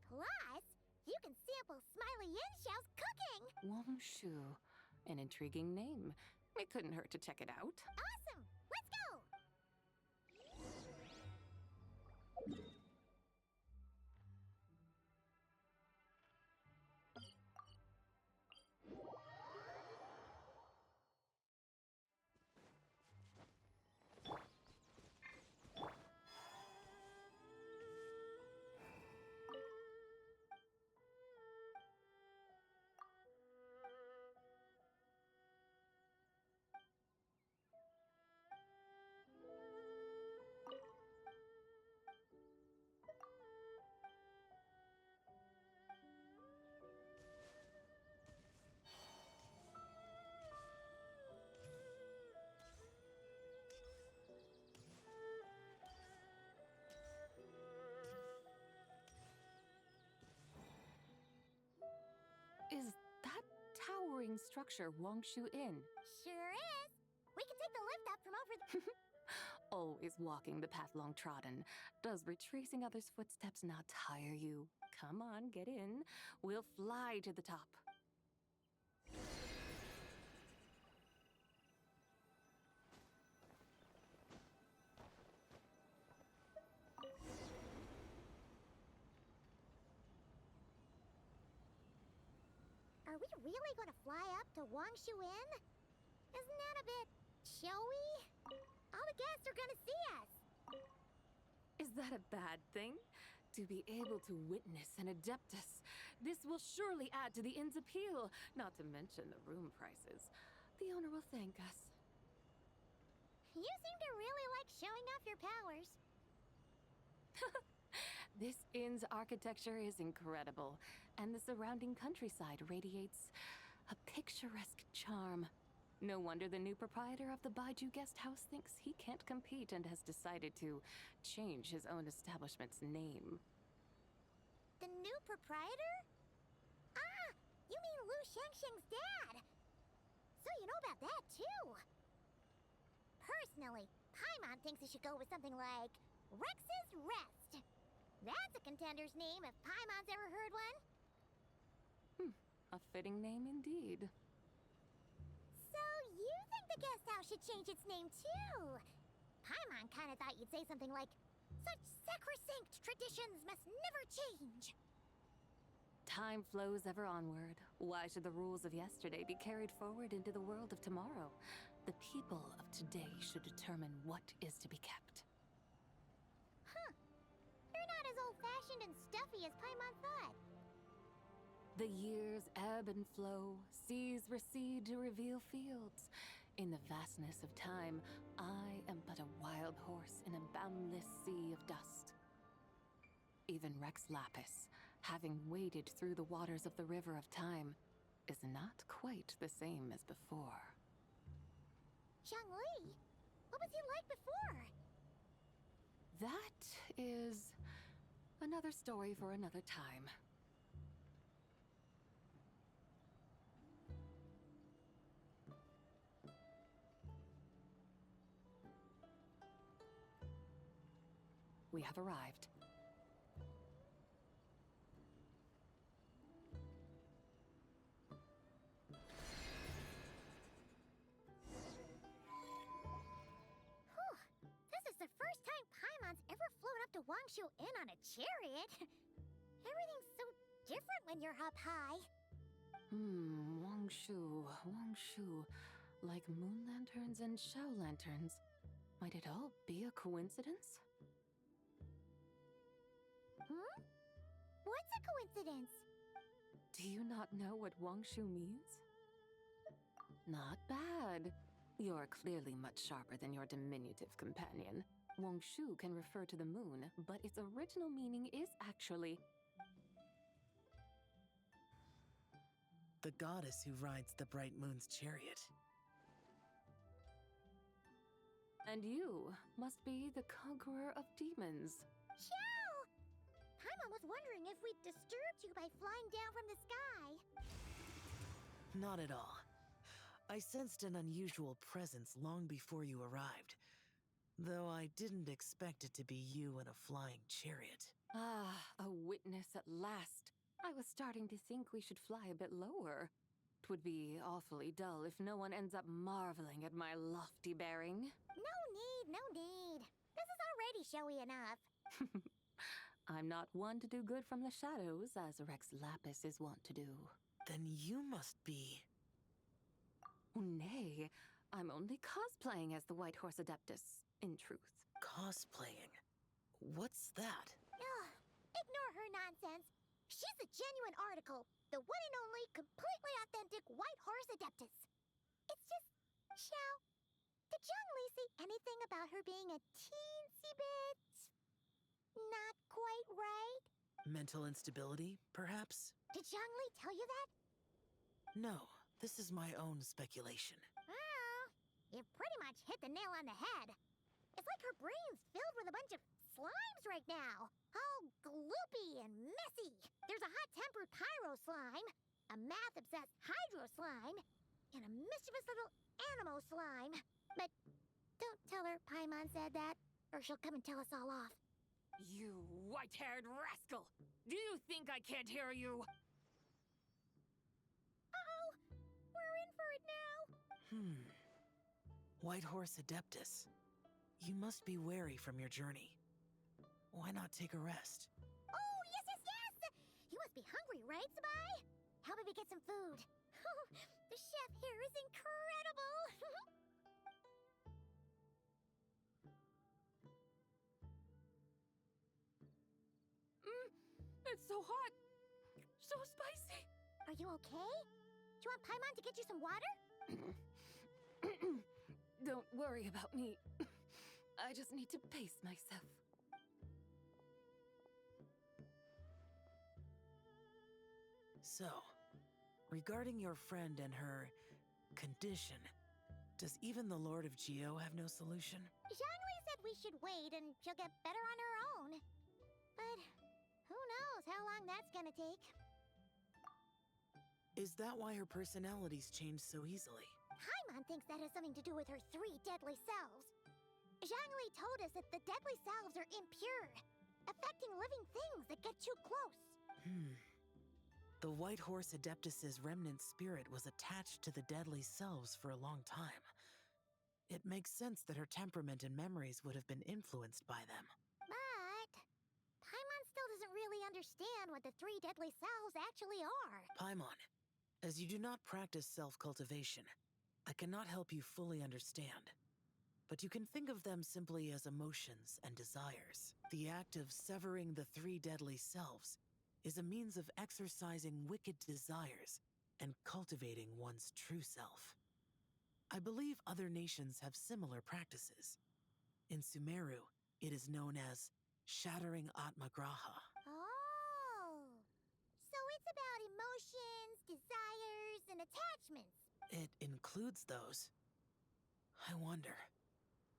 Plus, you can sample Smiley Yin-Xiao's cooking. Wangshu. An intriguing name. It couldn't hurt to check it out. Awesome. Let's go. Is that towering structure Wangshu Inn? Sure is. We can take the lift up from over the... Always walking the path long trodden. Does retracing others' footsteps not tire you? Come on, get in. We'll fly to the top. Are we really going to fly up to Wangshu Inn? Isn't that a bit showy? All the guests are going to see us. Is that a bad thing? To be able to witness an Adeptus. This will surely add to the inn's appeal, not to mention the room prices. The owner will thank us. You seem to really like showing off your powers. This inn's architecture is incredible, and the surrounding countryside radiates a picturesque charm. No wonder the new proprietor of the Baiju guest house thinks he can't compete and has decided to change his own establishment's name. The new proprietor? Ah, you mean Lu Shengsheng's dad. So you know about that, too. Personally, Paimon thinks he should go with something like Rex's Rest. That's a contender's name if Paimon's ever heard one. A fitting name indeed. So you think the guest house should change its name too? Paimon kinda thought you'd say something like, such sacrosanct traditions must never change. Time flows ever onward. Why should the rules of yesterday be carried forward into the world of tomorrow? The people of today should determine what is to be kept. Huh. You're not as old-fashioned and stuffy as Paimon thought. The years ebb and flow, seas recede to reveal fields. In the vastness of time, I am but a wild horse in a boundless sea of dust. Even Rex Lapis, having waded through the waters of the river of time, is not quite the same as before. Zhongli, what was he like before? That is another story for another time. We have arrived. Wangshu in on a chariot? Everything's so different when you're up high. Wangshu. Like moon lanterns and shell lanterns. Might it all be a coincidence? Hmm? What's a coincidence? Do you not know what Wangshu means? Not bad. You're clearly much sharper than your diminutive companion. Wangshu can refer to the moon, but its original meaning is actually the goddess who rides the bright moon's chariot. And you must be the conqueror of demons. Xiao! Paimon was wondering if we'd disturbed you by flying down from the sky. Not at all. I sensed an unusual presence long before you arrived, though I didn't expect it to be you in a flying chariot. Ah, a witness at last. I was starting to think we should fly a bit lower. 'Twould be awfully dull if no one ends up marveling at my lofty bearing. No need. This is already showy enough. I'm not one to do good from the shadows, as Rex Lapis is wont to do. Then you must be... Nay, I'm only cosplaying as the White Horse Adeptus, in truth. Cosplaying? What's that? Ugh, ignore her nonsense. She's a genuine article, the one and only completely authentic White Horse Adeptus. It's just, Xiao, did Zhongli say anything about her being a teensy bit... not quite right? Mental instability, perhaps? Did Zhongli tell you that? No, this is my own speculation. Oh, you pretty much hit the nail on the head. It's like her brain's filled with a bunch of slimes right now. All gloopy and messy. There's a hot-tempered pyro slime, a math-obsessed hydro slime, and a mischievous little animo slime. But don't tell her Paimon said that, or she'll come and tell us all off. You white-haired rascal! Do you think I can't hear you? Uh-oh! We're in for it now! White Horse Adeptus. You must be wary from your journey. Why not take a rest? Oh, yes! You must be hungry, right, Sabai? How about we get some food? The chef here is incredible! It's so hot! So spicy! Are you okay? Do you want Paimon to get you some water? Don't worry about me. I just need to pace myself. So, regarding your friend and her condition, does even the Lord of Geo have no solution? Zhongli said we should wait and she'll get better on her own. But who knows how long that's gonna take. Is that why her personalities change so easily? Paimon thinks that has something to do with her 3 deadly selves. Zhongli told us that the deadly selves are impure, affecting living things that get too close. The White Horse Adeptus's remnant spirit was attached to the deadly selves for a long time. It makes sense that her temperament and memories would have been influenced by them. But Paimon still doesn't really understand what the 3 deadly selves actually are. Paimon, as you do not practice self-cultivation, I cannot help you fully understand. But you can think of them simply as emotions and desires. The act of severing the 3 deadly selves is a means of exercising wicked desires and cultivating one's true self. I believe other nations have similar practices. In Sumeru, it is known as shattering Atmagraha. Oh! So it's about emotions, desires, and attachments. It includes those. I wonder,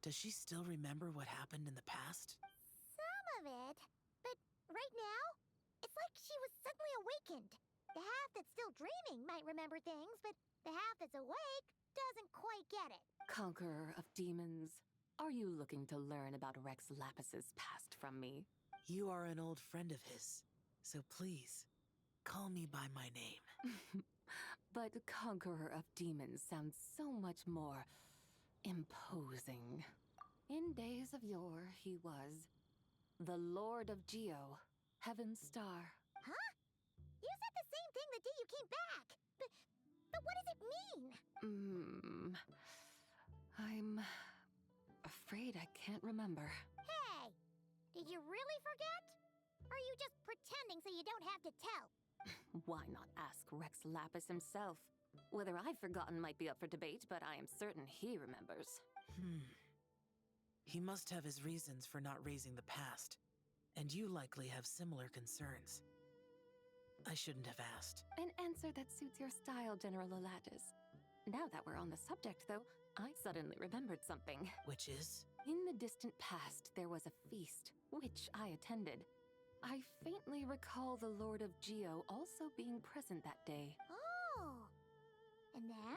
does she still remember what happened in the past? Some of it. But right now, it's like she was suddenly awakened. The half that's still dreaming might remember things, but the half that's awake doesn't quite get it. Conqueror of demons, are you looking to learn about Rex Lapis's past from me? You are an old friend of his, so please, call me by my name. But Conqueror of Demons sounds so much more imposing. In days of yore, he was The Lord of Geo, Heaven's Star. Huh? You said the same thing the day you came back. But what does it mean? I'm afraid I can't remember. Hey, did you really forget? Or are you just pretending so you don't have to tell? Why not ask Rex Lapis himself? Whether I've forgotten might be up for debate, but I am certain he remembers. He must have his reasons for not raising the past, and you likely have similar concerns. I shouldn't have asked. An answer that suits your style, General Elatis. Now that we're on the subject, though, I suddenly remembered something. Which is? In the distant past, there was a feast, which I attended. I faintly recall the Lord of Geo also being present that day. Oh! And then?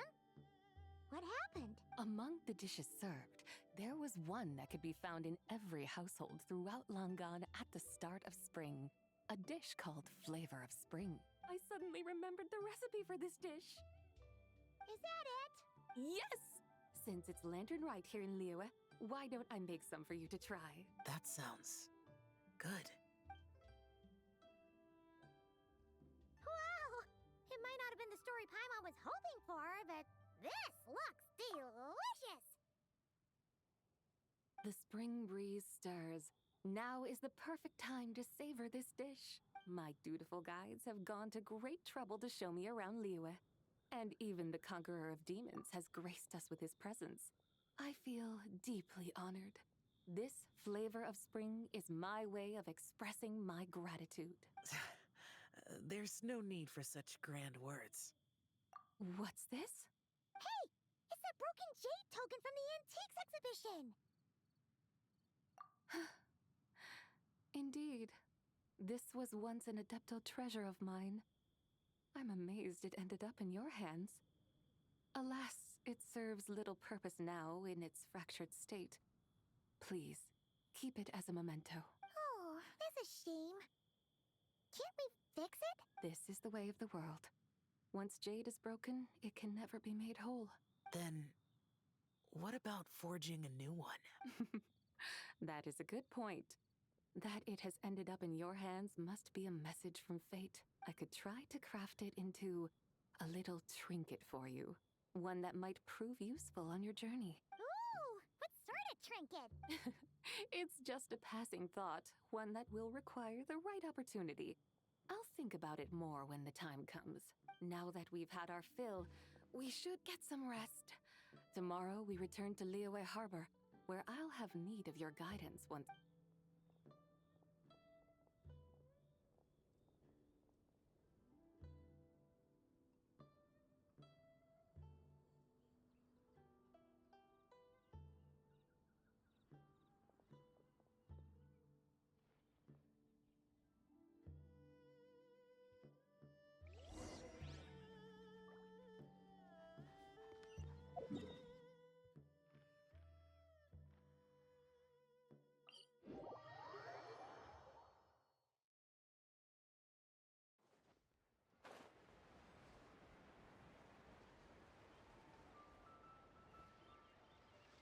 What happened? Among the dishes served, there was one that could be found in every household throughout Langan at the start of spring. A dish called Flavor of Spring. I suddenly remembered the recipe for this dish. Is that it? Yes! Since it's Lantern Rite here in Liyue, why don't I make some for you to try? That sounds good. Wow! It might not have been the story Paimon was hoping for, but this looks delicious! The spring breeze stirs. Now is the perfect time to savor this dish. My dutiful guides have gone to great trouble to show me around Liyue. And even the Conqueror of Demons has graced us with his presence. I feel deeply honored. This Flavor of Spring is my way of expressing my gratitude. There's no need for such grand words. What's this? Hey! It's that broken jade token from the antiques exhibition! Indeed. This was once an Adepto treasure of mine. I'm amazed it ended up in your hands. Alas, it serves little purpose now in its fractured state. Please, keep it as a memento. Oh, that's a shame. Can't we fix it? This is the way of the world. Once jade is broken, it can never be made whole. Then, what about forging a new one? That is a good point. That it has ended up in your hands must be a message from fate. I could try to craft it into a little trinket for you. One that might prove useful on your journey. Ooh, what sort of trinket? It's just a passing thought, one that will require the right opportunity. I'll think about it more when the time comes. Now that we've had our fill, we should get some rest. Tomorrow we return to Liyue Harbor, where I'll have need of your guidance once.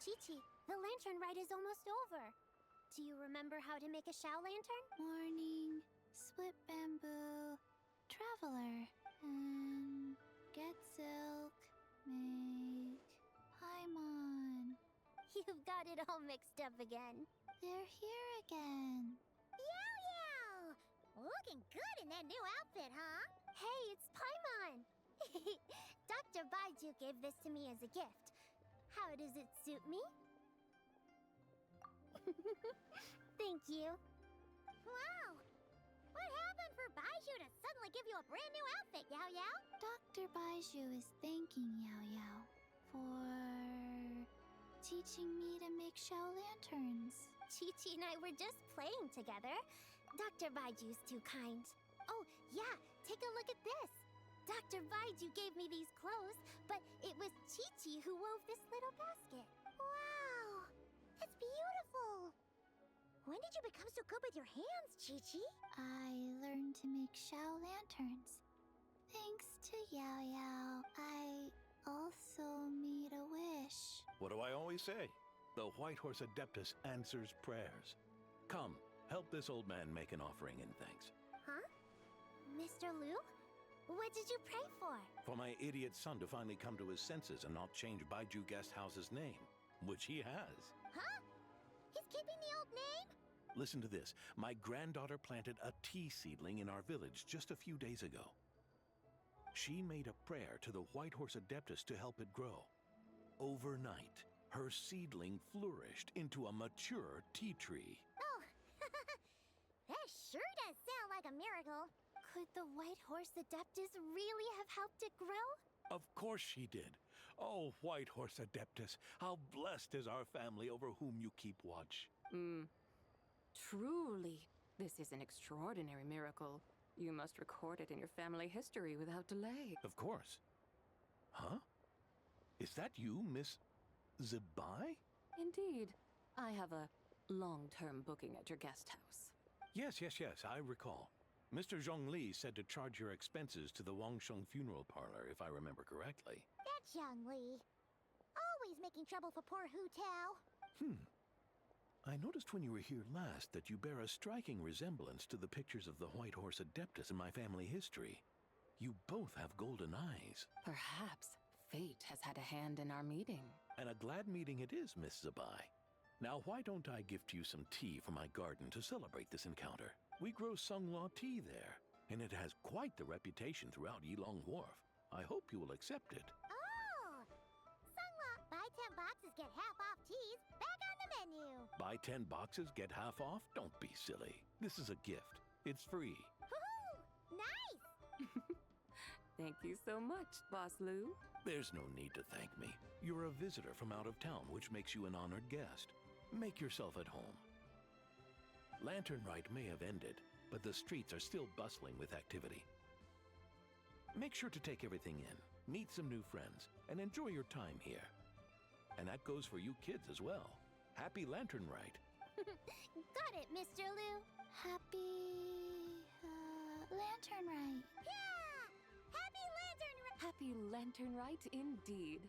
Chi-Chi, the lantern rite is almost over. Do you remember how to make a Shao lantern? Morning, split bamboo, traveler, and get silk, make Paimon. You've got it all mixed up again. They're here again. Yow Yow! Looking good in that new outfit, huh? Hey, it's Paimon! Dr. Baiju gave this to me as a gift. How does it suit me? Thank you. Wow! What happened for Baiju to suddenly give you a brand new outfit, Yao Yao? Dr. Baiju is thanking Yao Yao for teaching me to make Shao lanterns. Chi-Chi and I were just playing together. Dr. Baiju's too kind. Oh, yeah, take a look at this. Dr. Baiju gave me these clothes, but it was Chi-Chi who wove this little basket. Wow! That's beautiful! When did you become so good with your hands, Chi-Chi? I learned to make Shao lanterns. Thanks to Yao Yao, I also made a wish. What do I always say? The White Horse Adeptus answers prayers. Come, Help this old man make an offering in thanks. Huh? Mr. Liu? What did you pray for? For my idiot son to finally come to his senses and not change Baiju Guest House's name, which he has. Huh? He's keeping the old name? Listen to this. My granddaughter planted a tea seedling in our village just a few days ago. She made a prayer to the White Horse Adeptus to help it grow. Overnight, her seedling flourished into a mature tea tree. Oh, that sure does sound like a miracle. Could the White Horse Adeptus really have helped it grow? Of course she did. Oh, White Horse Adeptus, how blessed is our family over whom you keep watch. Truly, this is an extraordinary miracle. You must record it in your family history without delay. Of course. Huh? Is that you, Miss Zibai? Indeed. I have a long-term booking at your guest house. Yes, I recall. Mr. Zhongli said to charge your expenses to the Wangsheng Funeral Parlor, if I remember correctly. That's Young Li. Always making trouble for poor Hu Tao. I noticed when you were here last that you bear a striking resemblance to the pictures of the White Horse Adeptus in my family history. You both have golden eyes. Perhaps fate has had a hand in our meeting. And a glad meeting it is, Miss Zibai. Now, why don't I gift you some tea from my garden to celebrate this encounter? We grow Sunghua tea there, and it has quite the reputation throughout Yilong Wharf. I hope you will accept it. Oh! Sunghua, buy 10 boxes, get half off teas. Back on the menu. Buy 10 boxes, get half off? Don't be silly. This is a gift. It's free. Woohoo! Nice! Thank you so much, Boss Liu. There's no need to thank me. You're a visitor from out of town, which makes you an honored guest. Make yourself at home. Lantern Rite may have ended, but the streets are still bustling with activity. Make sure to take everything in, meet some new friends, and enjoy your time here. And that goes for you kids as well. Happy Lantern Rite. Got it, Mr. Liu. Happy... Lantern Rite. Yeah! Happy Lantern Rite! Happy Lantern Rite indeed.